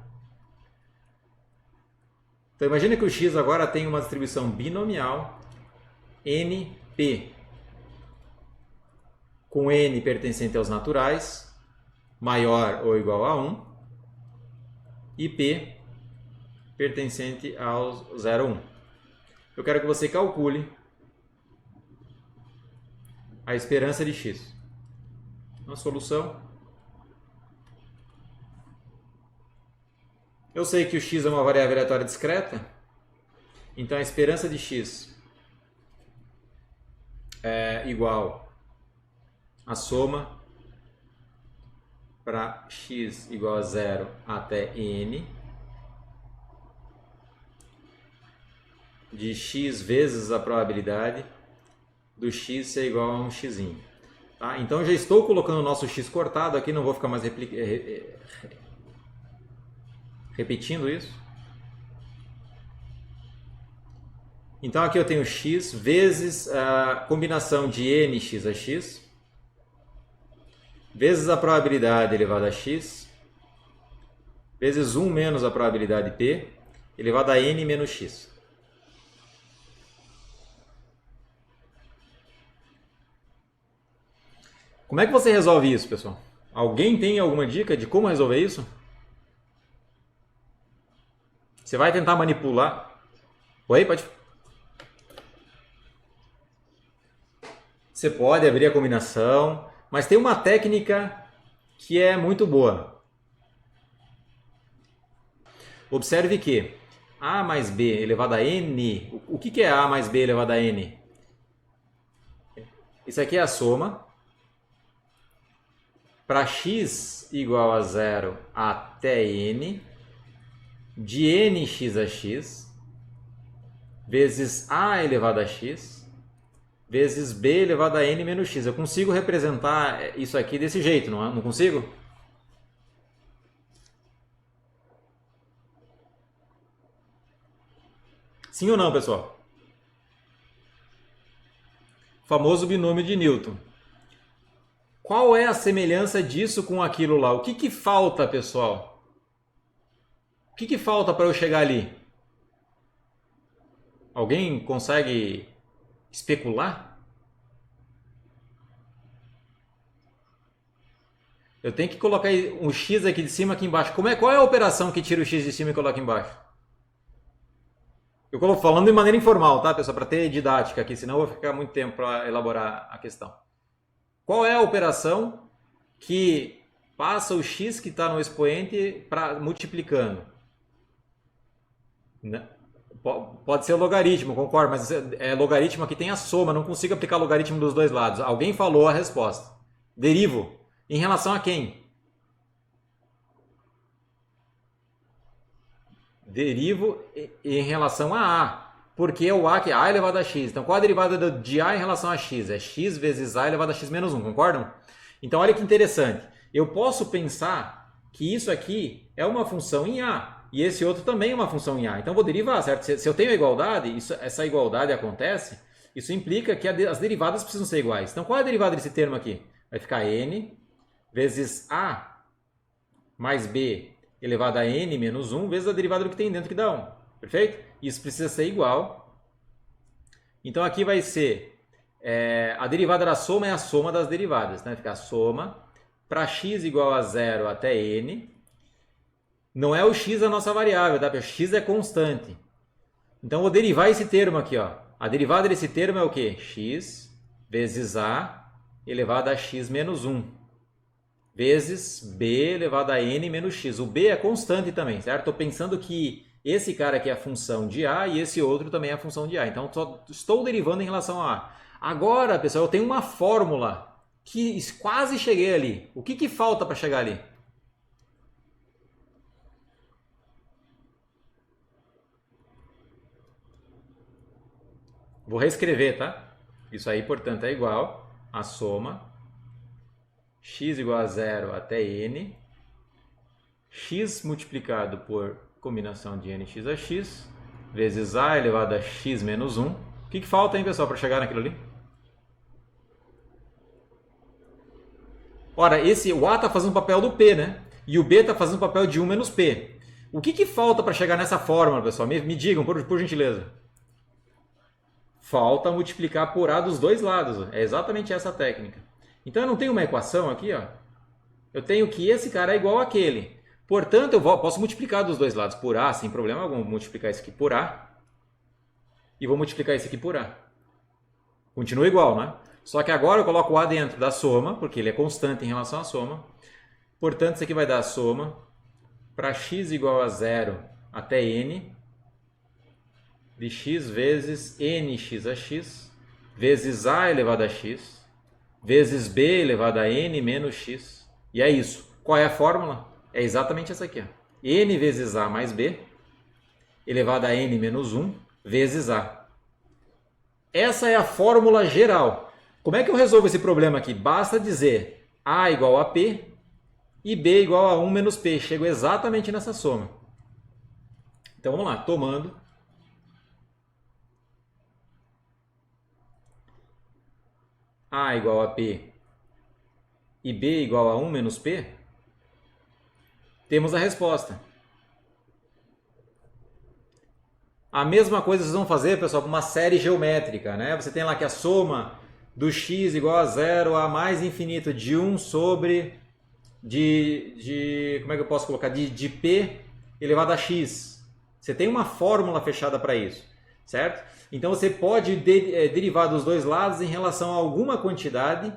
Então, imagine que o x agora tem uma distribuição binomial NP, com n pertencente aos naturais, maior ou igual a 1, e p pertencente aos 0, 1. Eu quero que você calcule a esperança de x. Uma solução. Eu sei que o x é uma variável aleatória discreta, então a esperança de x é igual a soma para x igual a 0 até n de x vezes a probabilidade do x ser igual a um x. Tá? Então já estou colocando o nosso x cortado aqui, não vou ficar mais repetindo isso. Então aqui eu tenho x vezes a combinação de nx a x, vezes a probabilidade elevada a x, vezes 1 menos a probabilidade p, elevado a n menos x. Como é que você resolve isso, pessoal? Alguém tem alguma dica de como resolver isso? Você vai tentar manipular... Oi, pode... Você pode abrir a combinação, mas tem uma técnica que é muito boa. Observe que a mais b elevado a n... O que é a mais b elevado a n? Isso aqui é a soma para x igual a 0 até n de nx a x vezes a elevado a x vezes b elevado a n menos x. Eu consigo representar isso aqui desse jeito, não é? Não consigo? Sim ou não, pessoal? Famoso binômio de Newton. Qual é a semelhança disso com aquilo lá? O que falta, pessoal? O que falta para eu chegar ali? Alguém consegue especular? Eu tenho que colocar um x aqui de cima aqui embaixo. Qual é a operação que tira o x de cima e coloca embaixo? Eu estou falando de maneira informal, tá, pessoal? Para ter didática aqui, senão eu vou ficar muito tempo para elaborar a questão. Qual é a operação que passa o x que está no expoente multiplicando? Pode ser o logaritmo, concordo, mas logaritmo aqui tem a soma, não consigo aplicar logaritmo dos dois lados. Alguém falou a resposta. Derivo. Em relação a quem? Derivo em relação a A. Porque é o A que é A elevado a x. Então, qual a derivada de A em relação a x? É x vezes A elevado a x menos 1, concordam? Então, olha que interessante. Eu posso pensar que isso aqui é uma função em A. E esse outro também é uma função em A. Então, eu vou derivar, certo? Se eu tenho a igualdade, essa igualdade acontece, isso implica que as derivadas precisam ser iguais. Então, qual é a derivada desse termo aqui? Vai ficar n vezes A mais B elevado a n menos 1 vezes a derivada do que tem dentro que dá 1. Perfeito? Isso precisa ser igual. Então aqui vai ser a derivada da soma é a soma das derivadas. Né? Vai ficar a soma para x igual a 0 até n. Não é o x a nossa variável, tá? Porque x é constante. Então eu vou derivar esse termo aqui. Ó. A derivada desse termo é o quê? X vezes a elevado a x menos 1. vezes b elevado a n menos x. O b é constante também, certo? Estou pensando que esse cara aqui é a função de a e esse outro também é a função de a. Então, só estou derivando em relação a a. Agora, pessoal, eu tenho uma fórmula que quase cheguei ali. O que falta para chegar ali? Vou reescrever, tá? Isso aí, portanto, é igual a soma x igual a 0 até n, x multiplicado por combinação de nx a x, vezes a elevado a x menos 1. O que falta, hein, pessoal, para chegar naquilo ali? Ora, o a está fazendo o papel do p, né? E o b está fazendo o papel de 1 menos p. O que falta para chegar nessa fórmula, pessoal? Me digam, por gentileza. Falta multiplicar por a dos dois lados. É exatamente essa a técnica. Então eu não tenho uma equação aqui, ó. Eu tenho que esse cara é igual àquele. Portanto, eu posso multiplicar dos dois lados por a, sem problema algum. Vou multiplicar isso aqui por a. E vou multiplicar isso aqui por a. Continua igual, né? Só que agora eu coloco o a dentro da soma, porque ele é constante em relação à soma. Portanto, isso aqui vai dar a soma para x igual a 0 até n de x vezes nx a x vezes a elevado a x vezes b elevado a n menos x. E é isso. Qual é a fórmula? É exatamente essa aqui. Ó. N vezes a mais b elevado a n menos 1 vezes a. Essa é a fórmula geral. Como é que eu resolvo esse problema aqui? Basta dizer a igual a p e b igual a 1 menos p. Chego exatamente nessa soma. Então vamos lá. Tomando a igual a p e b igual a 1 menos p, temos a resposta. A mesma coisa vocês vão fazer, pessoal, com uma série geométrica, né? Você tem lá que a soma do x igual a 0 a mais infinito de 1 sobre como é que eu posso colocar? De p elevado a x. Você tem uma fórmula fechada para isso, certo? Então você pode derivar dos dois lados em relação a alguma quantidade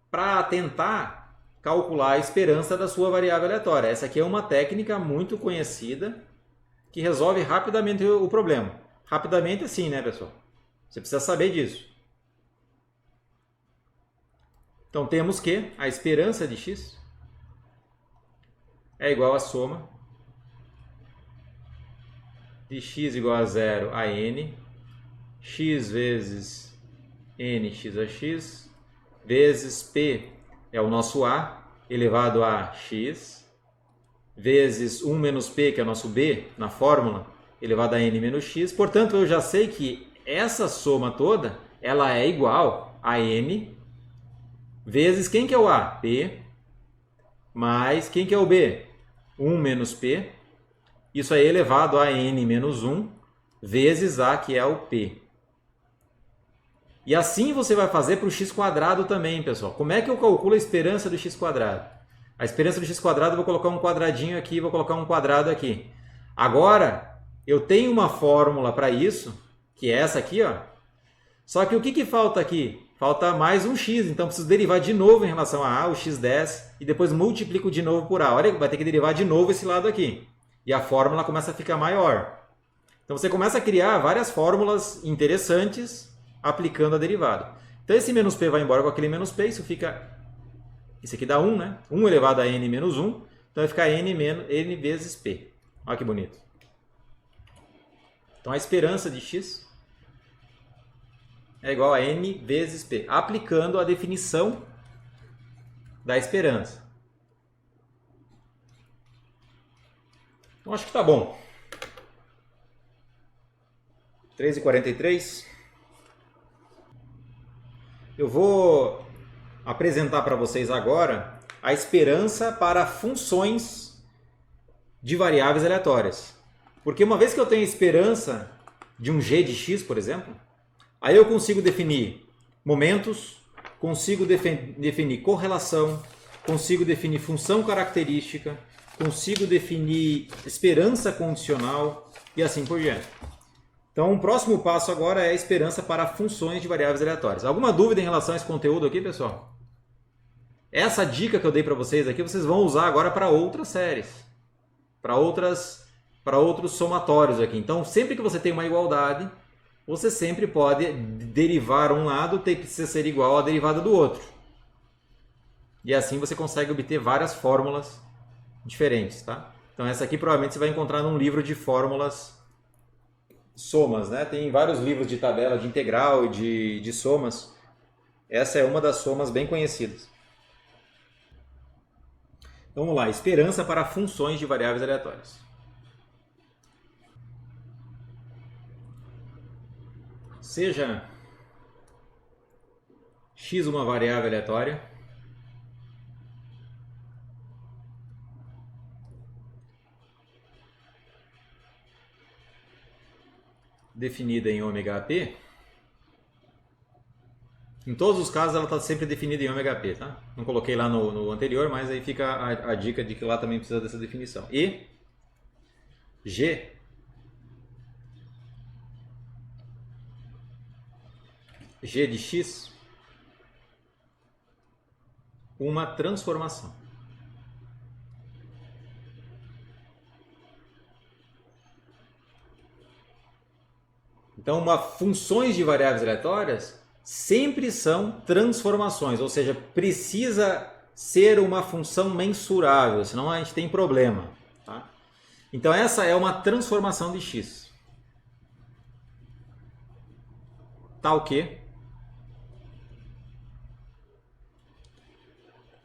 para tentar calcular a esperança da sua variável aleatória. Essa aqui é uma técnica muito conhecida que resolve rapidamente o problema. Rapidamente assim, né, pessoal? Você precisa saber disso. Então temos que a esperança de x é igual à soma de x igual a 0 a n, x vezes nx a x, vezes p é o nosso a elevado a x, vezes 1 menos p, que é o nosso b na fórmula, elevado a n menos x. Portanto, eu já sei que essa soma toda ela é igual a n vezes quem que é o a? P, mais quem que é o b? 1 menos p. Isso aí é elevado a n menos 1 vezes a, que é o p. E assim você vai fazer para o x quadrado também, pessoal. Como é que eu calculo a esperança do x quadrado? A esperança do x quadrado, eu vou colocar um quadradinho aqui, vou colocar um quadrado aqui. Agora, eu tenho uma fórmula para isso, que é essa aqui, ó. Só que o que falta aqui? Falta mais um x, então preciso derivar de novo em relação a o x desce e depois multiplico de novo por a. Olha, vai ter que derivar de novo esse lado aqui. E a fórmula começa a ficar maior. Então você começa a criar várias fórmulas interessantes aplicando a derivada. Então esse menos p vai embora com aquele menos p, isso fica... Isso aqui dá 1, né? 1 elevado a n menos 1, então vai ficar n vezes p. Olha que bonito. Então a esperança de x é igual a n vezes p, aplicando a definição da esperança. Então acho que está bom. 3h43. Eu vou apresentar para vocês agora a esperança para funções de variáveis aleatórias. Porque uma vez que eu tenho esperança de um g de x, por exemplo, aí eu consigo definir momentos, consigo definir correlação, consigo definir função característica, consigo definir esperança condicional e assim por diante. Então, o próximo passo agora é a esperança para funções de variáveis aleatórias. Alguma dúvida em relação a esse conteúdo aqui, pessoal? Essa dica que eu dei para vocês aqui, vocês vão usar agora para outras séries, para outros somatórios aqui. Então, sempre que você tem uma igualdade, você sempre pode derivar um lado, precisa ser igual à derivada do outro. E assim você consegue obter várias fórmulas diferentes, tá? Então essa aqui provavelmente você vai encontrar num livro de fórmulas somas, né? Tem vários livros de tabela de integral e de somas. Essa é uma das somas bem conhecidas. Então vamos lá, esperança para funções de variáveis aleatórias. Seja x uma variável aleatória, definida em ômega-p, em todos os casos ela está sempre definida em ômega-p, tá? Não coloquei lá no anterior, mas aí fica a dica de que lá também precisa dessa definição. E g de x, uma transformação. Então, funções de variáveis aleatórias sempre são transformações, ou seja, precisa ser uma função mensurável, senão a gente tem problema. Tá? Então, essa é uma transformação de x. Tal que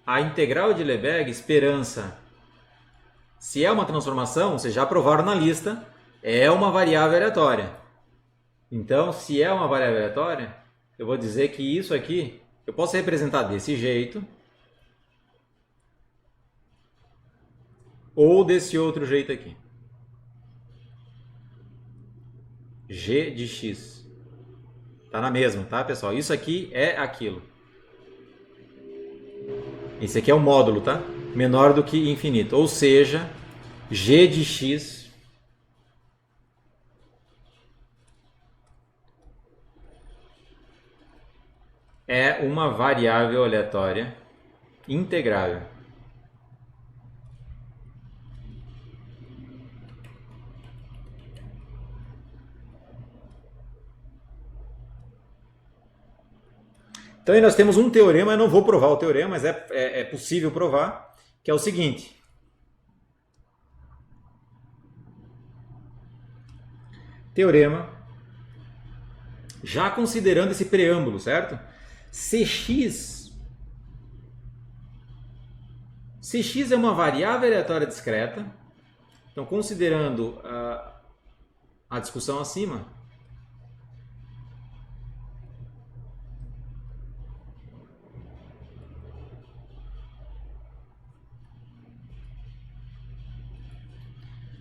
a integral de Lebesgue, esperança, se é uma transformação, vocês já provaram na lista, é uma variável aleatória. Então, se é uma variável aleatória, eu vou dizer que isso aqui, eu posso representar desse jeito, ou desse outro jeito aqui. G de x. Tá na mesma, tá, pessoal? Isso aqui é aquilo. Esse aqui é o módulo, tá? Menor do que infinito. Ou seja, g de x é uma variável aleatória integrável. Então aí nós temos um teorema, eu não vou provar o teorema, mas é possível provar, que é o seguinte. Teorema, já considerando esse preâmbulo, certo? Cx é uma variável aleatória discreta, então considerando a discussão acima,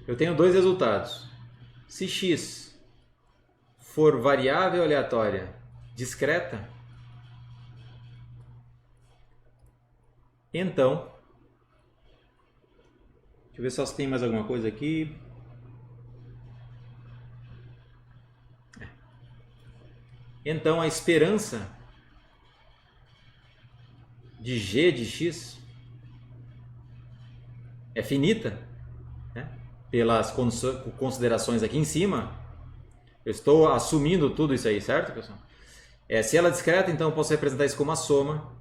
eu tenho dois resultados. Se x for variável aleatória discreta, então, deixa eu ver só se tem mais alguma coisa aqui. Então, a esperança de g de x é finita, né? Pelas considerações aqui em cima. Eu estou assumindo tudo isso aí, certo, pessoal? Se ela é discreta, então eu posso representar isso como a soma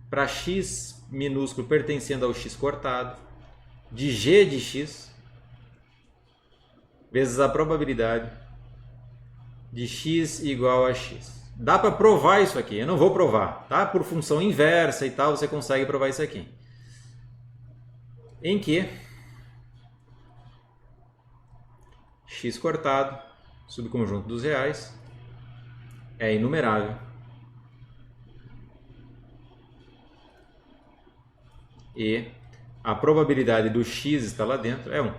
para x minúsculo pertencendo ao x cortado de g de x vezes a probabilidade de x igual a x. Dá para provar isso aqui, eu não vou provar, tá? Por função inversa e tal, você consegue provar isso aqui. Em que x cortado, subconjunto dos reais, é inumerável. E a probabilidade do x estar lá dentro é 1.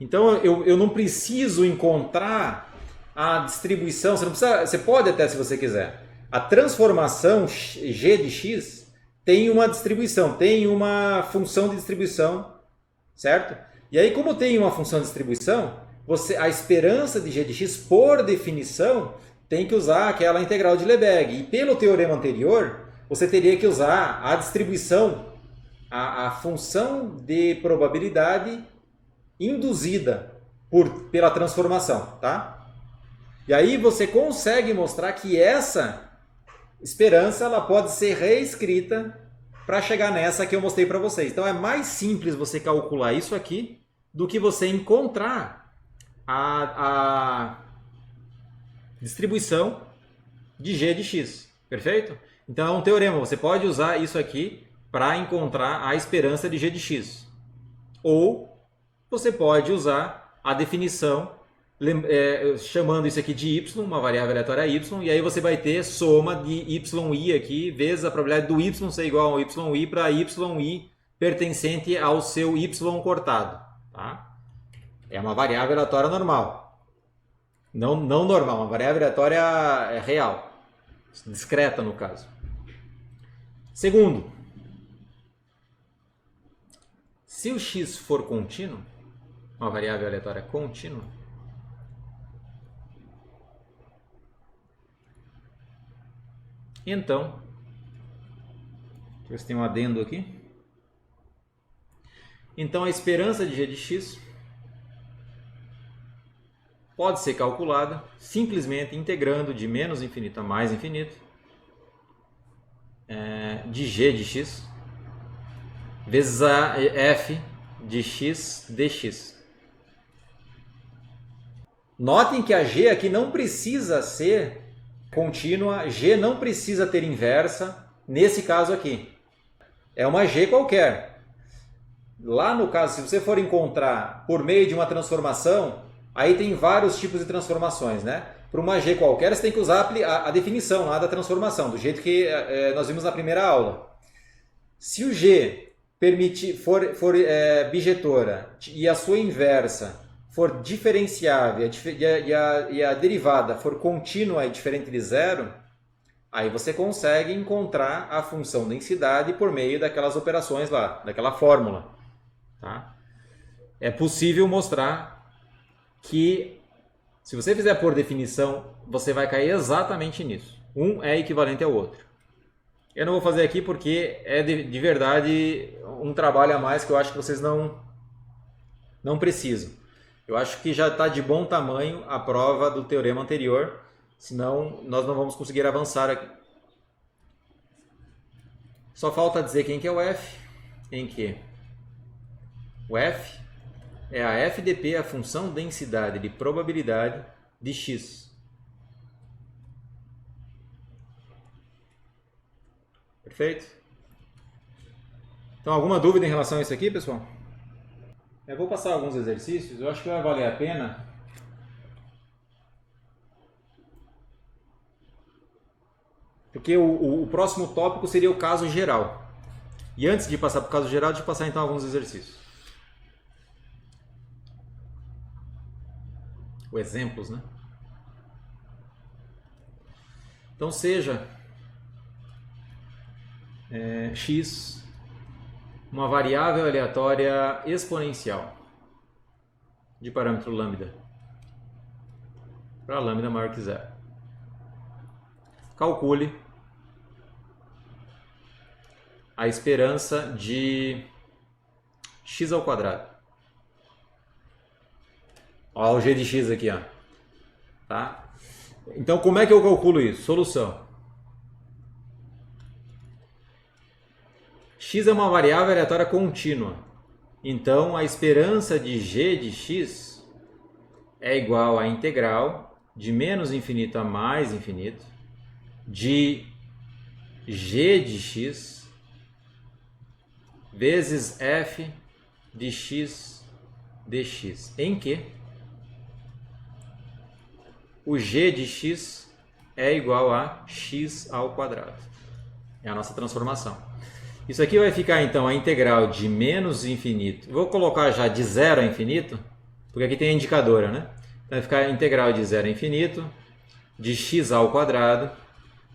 Então eu não preciso encontrar a distribuição, você pode até se você quiser. A transformação g de x tem uma distribuição, tem uma função de distribuição, certo? E aí, como tem uma função de distribuição, a esperança de g de x, por definição, tem que usar aquela integral de Lebesgue. E pelo teorema anterior, você teria que usar a distribuição, a função de probabilidade induzida pela transformação, tá? E aí você consegue mostrar que essa esperança ela pode ser reescrita para chegar nessa que eu mostrei para vocês. Então é mais simples você calcular isso aqui do que você encontrar a distribuição de g de x, perfeito? Então é um teorema, você pode usar isso aqui para encontrar a esperança de g de x. Ou você pode usar a definição chamando isso aqui de y, uma variável aleatória y, e aí você vai ter soma de yi aqui, vezes a probabilidade do y ser igual ao yi para yi pertencente ao seu y cortado. Tá? É uma variável aleatória normal. Não normal, uma variável aleatória real. Discreta, no caso. Segundo, se o x for contínuo, uma variável aleatória contínua, então, deixa eu ver se tem um adendo aqui. Então a esperança de g de x pode ser calculada simplesmente integrando de menos infinito a mais infinito de g de x vezes a f de x dx. Notem que a g aqui não precisa ser contínua, g não precisa ter inversa nesse caso aqui. É uma g qualquer. Lá no caso, se você for encontrar por meio de uma transformação, aí tem vários tipos de transformações, né? Para uma g qualquer, você tem que usar a definição lá da transformação, do jeito que nós vimos na primeira aula. Se o g for bijetora e a sua inversa for diferenciável e a derivada for contínua e diferente de zero, aí você consegue encontrar a função densidade por meio daquelas operações lá, daquela fórmula. Tá? É possível mostrar que, se você fizer por definição, você vai cair exatamente nisso. Um é equivalente ao outro. Eu não vou fazer aqui porque é de verdade um trabalho a mais que eu acho que vocês não precisam. Eu acho que já está de bom tamanho a prova do teorema anterior, senão nós não vamos conseguir avançar aqui. Só falta dizer quem que é o f, em que o f é a FDP, a função densidade de probabilidade de x. Perfeito? Então, alguma dúvida em relação a isso aqui, pessoal? Eu vou passar alguns exercícios, eu acho que vai valer a pena. Porque o próximo tópico seria o caso geral. E antes de passar para o caso geral, deixa eu passar então alguns exercícios. Ou exemplos, né? Então seja x uma variável aleatória exponencial de parâmetro lambda para lambda maior que zero. Calcule a esperança de x ao quadrado. Olha o g de x aqui, ó. Tá? Então, como é que eu calculo isso? Solução. X é uma variável aleatória contínua. Então, a esperança de g de x é igual à integral de menos infinito a mais infinito de g de x vezes f de x dx, em que o g de x é igual a x ao quadrado. É a nossa transformação. Isso aqui vai ficar então a integral de menos infinito. Vou colocar já de zero a infinito, porque aqui tem a indicadora, né? Então vai ficar a integral de zero a infinito de x ao quadrado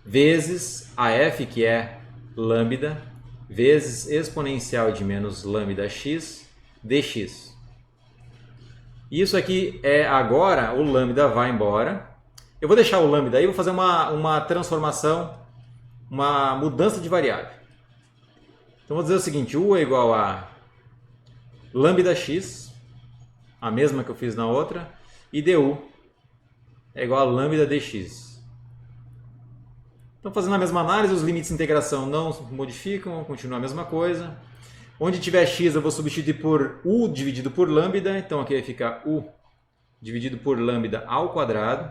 vezes a f, que é lambda, vezes exponencial de menos lambda x dx. Isso aqui é agora, o lambda vai embora. Eu vou deixar o lambda aí, vou fazer uma transformação uma mudança de variável. Então vou dizer o seguinte, u é igual a lambda x, a mesma que eu fiz na outra, e du é igual a lambda dx. Então fazendo a mesma análise, os limites de integração não modificam, continua a mesma coisa. Onde tiver x eu vou substituir por u dividido por lambda, então aqui vai ficar u dividido por lambda ao quadrado,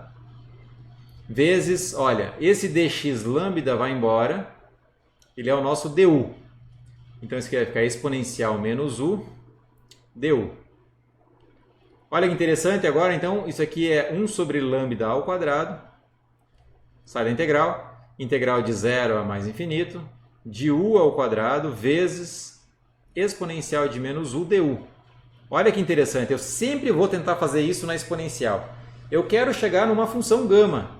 vezes, olha, esse dx lambda vai embora, ele é o nosso du. Então isso aqui vai ficar exponencial menos u du. Olha que interessante agora, então, isso aqui é 1 sobre lambda ao quadrado, sai da integral, integral de 0 a mais infinito, de u ao quadrado vezes exponencial de menos u du. Olha que interessante, eu sempre vou tentar fazer isso na exponencial. Eu quero chegar numa função gama.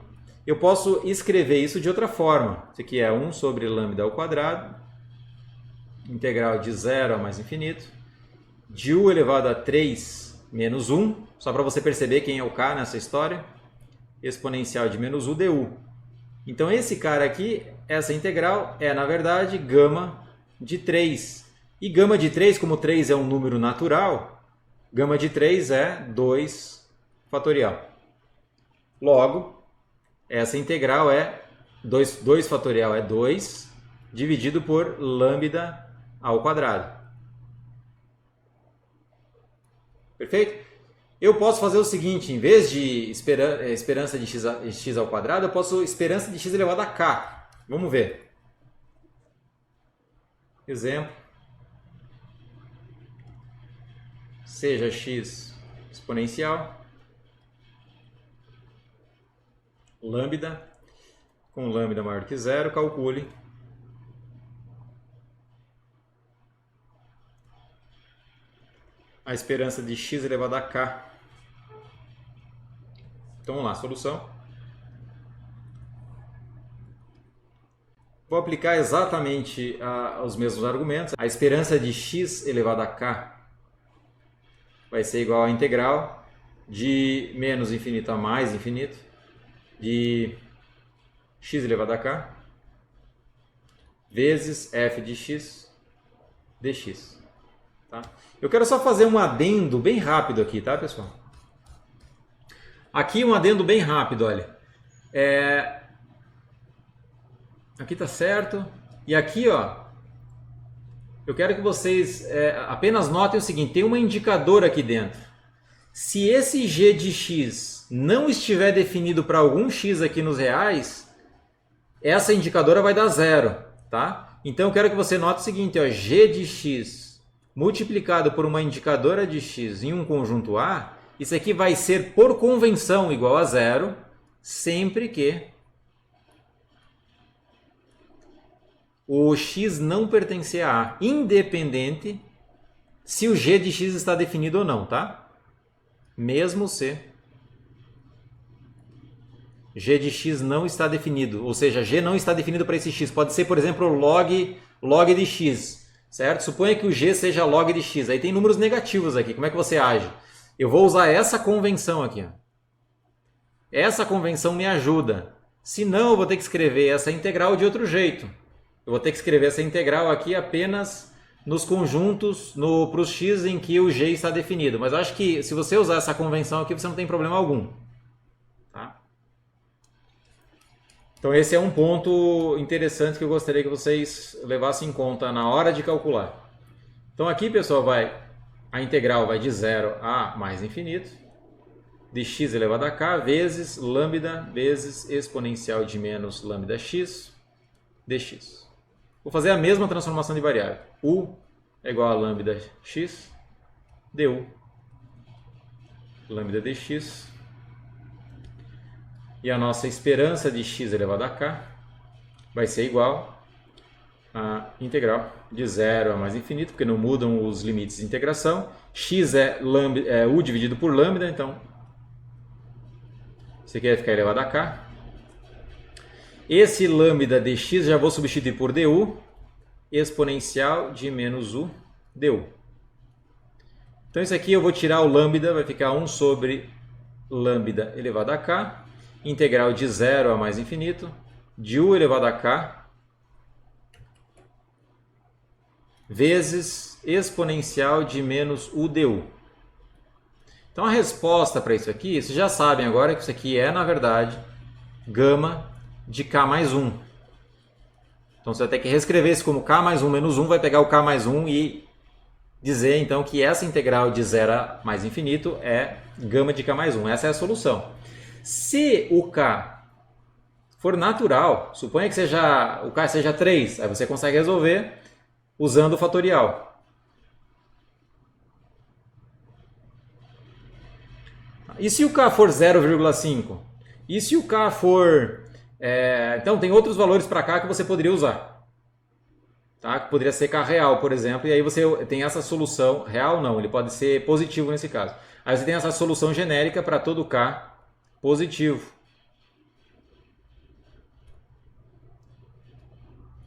Eu posso escrever isso de outra forma. Isso aqui é 1 sobre lambda ao quadrado, integral de 0 a mais infinito, de u elevado a 3 menos 1, só para você perceber quem é o k nessa história, exponencial de menos u du. Então esse cara aqui, essa integral, é na verdade gama de 3. E gama de 3, como 3 é um número natural, gama de 3 é 2 fatorial. Logo, essa integral é 2 fatorial é 2 dividido por lambda ao quadrado. Perfeito? Eu posso fazer o seguinte, em vez de esperança de x ao quadrado, eu posso esperança de x elevado a k. Vamos ver. Exemplo. Seja x exponencial, lambda, com lambda maior que 0, calcule a esperança de x elevado a k. Então vamos lá, solução. Vou aplicar exatamente os mesmos argumentos. A esperança de x elevado a k vai ser igual à integral de menos infinito a mais infinito de x elevado a k vezes f de x dx. Tá? Eu quero só fazer um adendo bem rápido aqui, tá, pessoal? Aqui um adendo bem rápido, olha. Aqui tá certo. E aqui, ó, eu quero que vocês apenas notem o seguinte, tem uma indicadora aqui dentro. Se esse g de x não estiver definido para algum x aqui nos reais, essa indicadora vai dar 0, tá? Então eu quero que você note o seguinte, ó, g de x multiplicado por uma indicadora de x em um conjunto A, isso aqui vai ser por convenção igual a 0, sempre que o x não pertencer a A, independente se o g de x está definido ou não, tá? Mesmo se g de x não está definido, ou seja, g não está definido para esse x. Pode ser, por exemplo, log de x, certo? Suponha que o g seja log de x. Aí tem números negativos aqui. Como é que você age? Eu vou usar essa convenção aqui. Ó. Essa convenção me ajuda. Se não, eu vou ter que escrever essa integral de outro jeito. Eu vou ter que escrever essa integral aqui apenas nos conjuntos, para os x em que o g está definido. Mas eu acho que se você usar essa convenção aqui, você não tem problema algum. Tá? Então esse é um ponto interessante que eu gostaria que vocês levassem em conta na hora de calcular. Então aqui, pessoal, a integral vai de 0 a mais infinito, de x elevado a k, vezes lambda, vezes exponencial de menos lambda x, dx. Vou fazer a mesma transformação de variável. U é igual a lambda x, du, lambda dx. E a nossa esperança de x elevado a k vai ser igual a integral de 0 a mais infinito, porque não mudam os limites de integração. X é u dividido por lambda, então isso aqui vai ficar elevado a k. Esse lambda dx já vou substituir por du, exponencial de menos u du. Então isso aqui eu vou tirar o lambda, vai ficar 1 sobre lambda elevado a k, integral de 0 a mais infinito, de u elevado a k vezes exponencial de menos u du. Então a resposta para isso aqui, vocês já sabem agora que isso aqui é, na verdade, gama de k mais 1. Então você vai ter que reescrever isso como k mais 1 menos 1, vai pegar o k mais 1 e dizer então que essa integral de 0 a mais infinito é gama de k mais 1. Essa é a solução. Se o k for natural, suponha que o k seja 3, aí você consegue resolver usando o fatorial. E se o k for 0,5? E se o k for... então tem outros valores para k que você poderia usar. Tá? Que poderia ser k real, por exemplo, e aí você tem essa solução... Real não, ele pode ser positivo nesse caso. Aí você tem essa solução genérica para todo k positivo.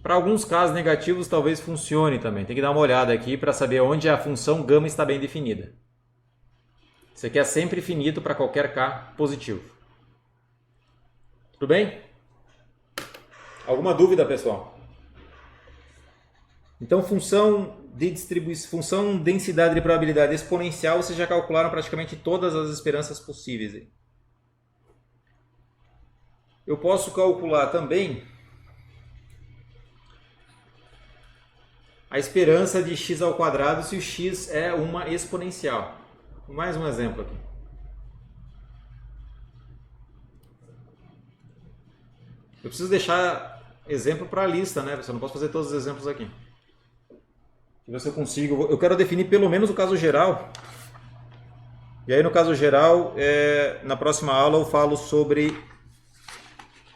Para alguns casos negativos talvez funcione também. Tem que dar uma olhada aqui para saber onde a função gama está bem definida. Isso aqui é sempre finito para qualquer k positivo. Tudo bem? Alguma dúvida, pessoal? Então, função de distribuição, função densidade de probabilidade exponencial, vocês já calcularam praticamente todas as esperanças possíveis. Eu posso calcular também a esperança de x ao quadrado se o x é uma exponencial. Mais um exemplo aqui. Eu preciso deixar exemplo para a lista, né? Eu não posso fazer todos os exemplos aqui. Deixa eu ver se eu consigo. Eu quero definir pelo menos o caso geral. E aí no caso geral, na próxima aula eu falo sobre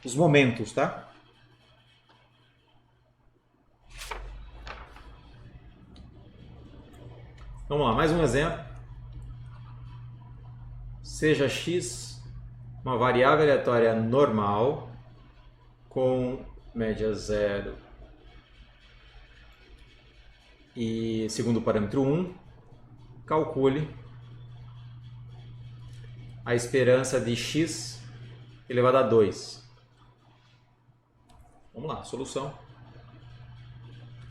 os momentos, tá? Vamos lá, mais um exemplo. Seja x uma variável aleatória normal com média 0 e segundo parâmetro 1, calcule a esperança de x elevado a 2. Vamos lá, solução.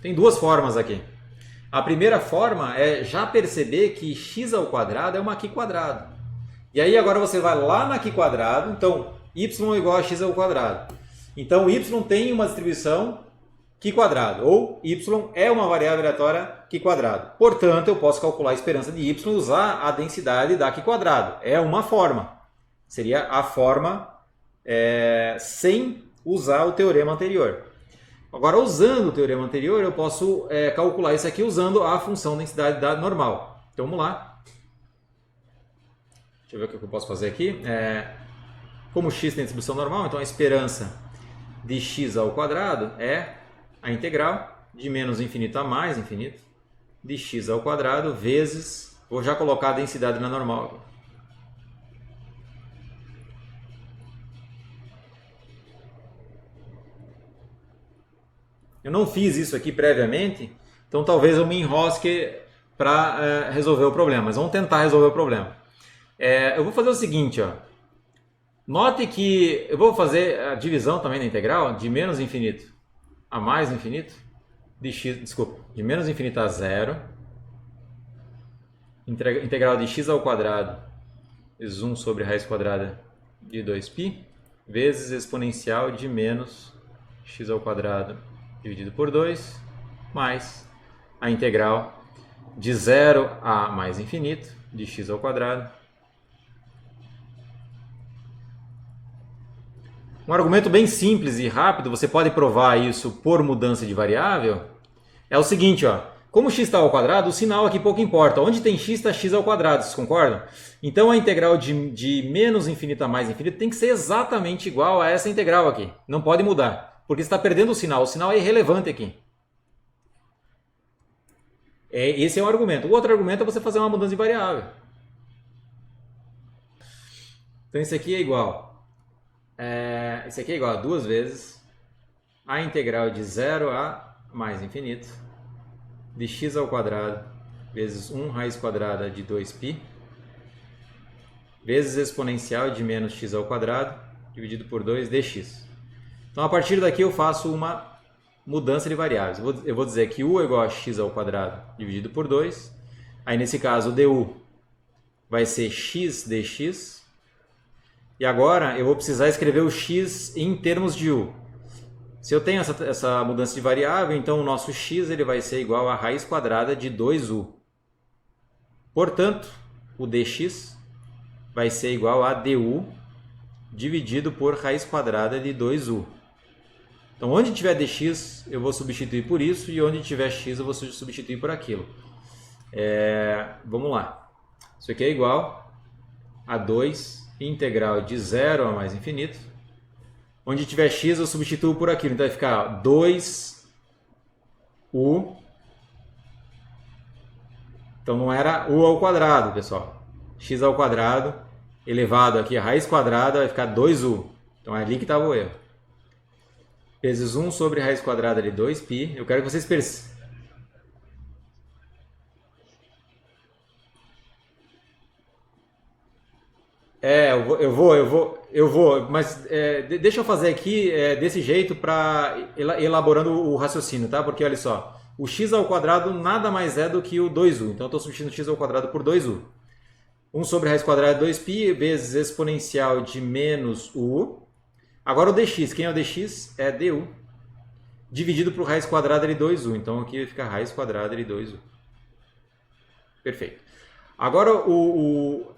Tem duas formas aqui. A primeira forma é já perceber que x ao quadrado é uma q quadrado. E aí agora você vai lá na q quadrado, então y é igual a x ao quadrado. Então y tem uma distribuição q quadrado, ou y é uma variável aleatória q quadrado. Portanto, eu posso calcular a esperança de y e usar a densidade da q quadrado. É uma forma. Seria a forma sem usar o teorema anterior. Agora, usando o teorema anterior, eu posso calcular isso aqui usando a função densidade da normal. Então, vamos lá. Deixa eu ver o que eu posso fazer aqui. Como x tem distribuição normal, então a esperança de x ao quadrado é a integral de menos infinito a mais infinito de x ao quadrado vezes... Vou já colocar a densidade na normal aqui. Eu não fiz isso aqui previamente, então talvez eu me enrosque para resolver o problema. Mas vamos tentar resolver o problema. Eu vou fazer o seguinte, ó. Note que eu vou fazer a divisão também da integral de menos infinito a mais infinito de x, desculpa, de menos infinito a 0, integral de x ao quadrado vezes 1 sobre raiz quadrada de 2π vezes exponencial de menos x ao quadrado dividido por 2 mais a integral de 0 a mais infinito de x ao quadrado. Um argumento bem simples e rápido, você pode provar isso por mudança de variável, é o seguinte, ó. Como x está ao quadrado, o sinal aqui pouco importa. Onde tem x está x ao quadrado, vocês concordam? Então a integral de menos infinito a mais infinito tem que ser exatamente igual a essa integral aqui. Não pode mudar, porque você está perdendo o sinal é irrelevante aqui. Esse é um argumento. O outro argumento é você fazer uma mudança de variável. Então isso aqui é igual. Isso aqui é igual a 2 vezes a integral de 0 a mais infinito de x ao quadrado vezes 1 raiz quadrada de 2π vezes exponencial de menos x ao quadrado dividido por 2 dx. Então a partir daqui eu faço uma mudança de variáveis. Eu vou dizer que u é igual a x ao quadrado dividido por 2. Aí nesse caso o du vai ser x dx. E agora eu vou precisar escrever o x em termos de u. Se eu tenho essa mudança de variável, então o nosso x ele vai ser igual a raiz quadrada de 2u. Portanto, o dx vai ser igual a du dividido por raiz quadrada de 2u. Então, onde tiver dx, eu vou substituir por isso, e onde tiver x, eu vou substituir por aquilo. Vamos lá. Isso aqui é igual a 2 integral de 0 a mais infinito. Onde tiver x, eu substituo por aquilo. Então, vai ficar 2u. Então, não era u ao quadrado, pessoal. X ao quadrado elevado aqui a raiz quadrada vai ficar 2u. Então, é ali que estava o erro. Vezes 1 sobre raiz quadrada de 2π. Eu quero que vocês percebam. Eu vou, mas deixa eu fazer aqui desse jeito para elaborando o raciocínio, tá? Porque olha só, o x ao quadrado nada mais é do que o 2u, então eu estou substituindo x ao quadrado por 2u. 1 sobre raiz quadrada de 2π vezes exponencial de menos u. Agora o dx, quem é o dx? É du, dividido por raiz quadrada de 2u, então aqui vai ficar raiz quadrada de 2u. Perfeito. Agora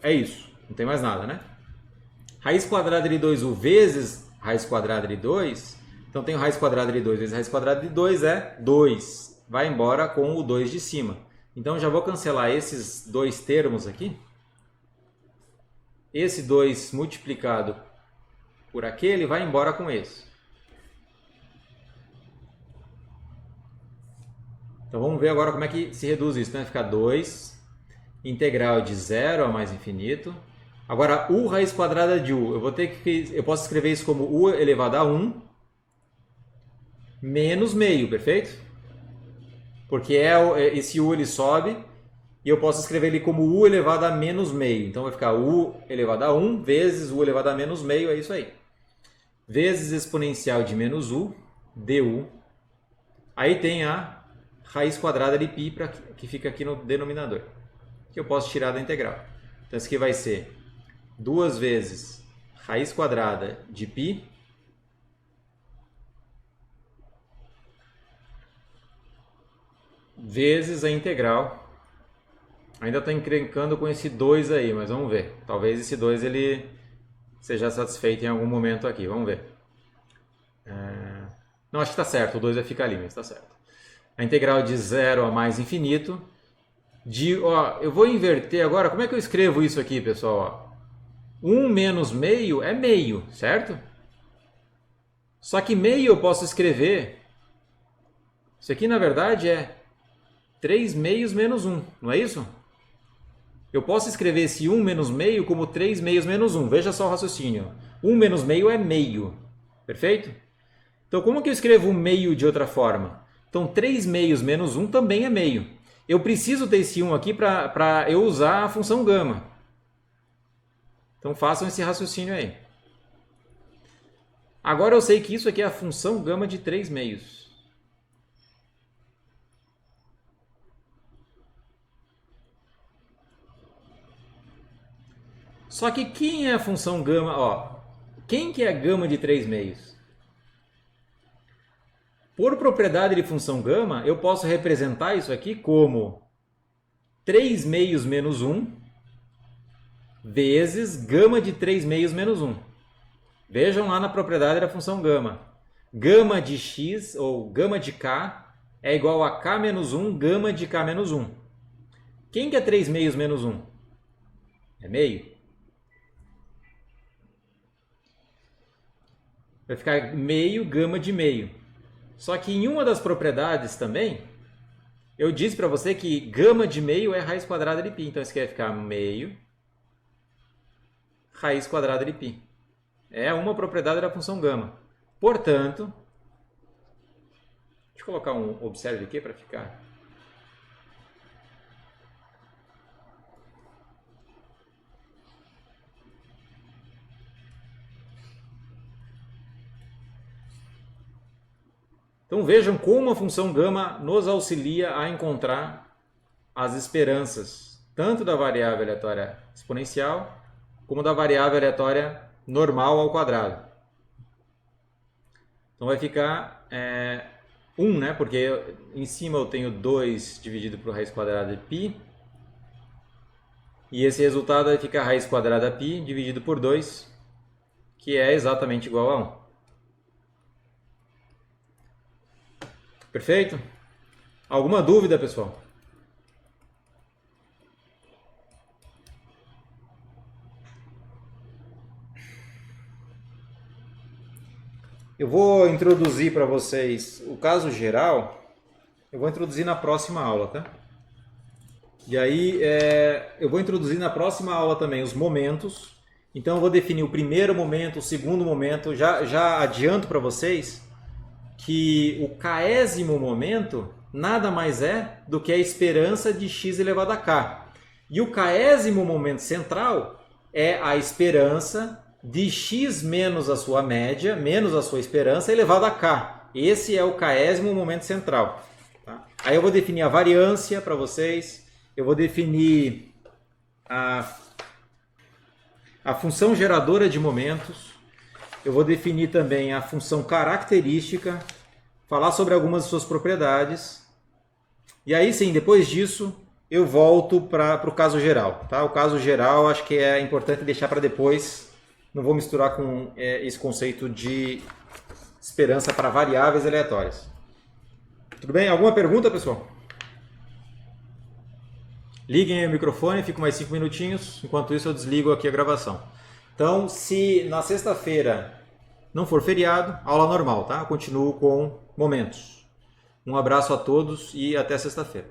é isso, não tem mais nada, né? Raiz quadrada de 2u vezes raiz quadrada de 2, então tenho raiz quadrada de 2 vezes raiz quadrada de 2 é 2. Vai embora com o 2 de cima. Então já vou cancelar esses dois termos aqui. Esse 2 multiplicado por aquele vai embora com esse. Então vamos ver agora como é que se reduz isso. Então vai ficar 2 integral de 0 a mais infinito. Agora, u raiz quadrada de u. Eu posso escrever isso como u elevado a 1 menos meio, perfeito? Porque esse u ele sobe e eu posso escrever ele como u elevado a menos meio. Então vai ficar u elevado a 1 vezes u elevado a menos meio, é isso aí. Vezes exponencial de menos u, du. Aí tem a raiz quadrada de π que fica aqui no denominador, que eu posso tirar da integral. Então isso aqui vai ser 2 vezes raiz quadrada de π vezes a integral. Ainda estou encrencando com esse 2 aí, mas vamos ver. Talvez esse 2 ele seja satisfeito em algum momento aqui. Vamos ver. Não, acho que está certo. O 2 vai ficar ali, mas está certo. A integral de 0 a mais infinito. Eu vou inverter agora. Como é que eu escrevo isso aqui, pessoal? 1 menos meio é meio, certo? Só que meio eu posso escrever. Isso aqui, na verdade, é 3 meios menos 1, não é isso? Eu posso escrever esse 1 menos meio como 3 meios menos 1. Veja só o raciocínio. 1 menos meio é meio. Perfeito? Então, como que eu escrevo um meio de outra forma? Então, 3 meios menos 1 também é meio. Eu preciso ter esse 1 aqui para eu usar a função gama. Então, façam esse raciocínio aí. Agora eu sei que isso aqui é a função gama de 3 meios. Só que quem é a função gama? Ó, quem que é a gama de 3 meios? Por propriedade de função gama, eu posso representar isso aqui como 3 meios menos 1 vezes gama de 3 meios menos 1. Vejam lá na propriedade da função gama. Gama de x, ou gama de k, é igual a k menos 1, gama de k menos 1. Quem que é 3 meios menos 1? É meio. Vai ficar meio gama de meio. Só que em uma das propriedades também, eu disse para você que gama de meio é raiz quadrada de π. Então isso aqui vai ficar meio raiz quadrada de π. É uma propriedade da função gama. Portanto, deixa eu colocar um observe aqui para ficar. Então vejam como a função gama nos auxilia a encontrar as esperanças, tanto da variável aleatória exponencial, como da variável aleatória normal ao quadrado. Então vai ficar 1, né? Porque em cima eu tenho 2 dividido por raiz quadrada de π. E esse resultado vai ficar raiz quadrada π dividido por 2, que é exatamente igual a 1. Perfeito? Alguma dúvida, pessoal? Eu vou introduzir para vocês o caso geral. Eu vou introduzir na próxima aula, tá? E aí eu vou introduzir na próxima aula também os momentos. Então eu vou definir o primeiro momento, o segundo momento. Já adianto para vocês que o késimo momento nada mais é do que a esperança de x elevado a k. E o késimo momento central é a esperança de x menos a sua média, menos a sua esperança, elevado a k. Esse é o késimo momento central. Tá? Aí eu vou definir a variância para vocês, eu vou definir a função geradora de momentos, eu vou definir também a função característica, falar sobre algumas de suas propriedades. E aí sim, depois disso, eu volto para o caso geral. Tá? O caso geral acho que é importante deixar para depois. Não vou misturar com esse conceito de esperança para variáveis aleatórias. Tudo bem? Alguma pergunta, pessoal? Liguem aí o microfone, fico mais 5 minutinhos. Enquanto isso, eu desligo aqui a gravação. Então, se na sexta-feira não for feriado, aula normal, tá? Eu continuo com momentos. Um abraço a todos e até sexta-feira.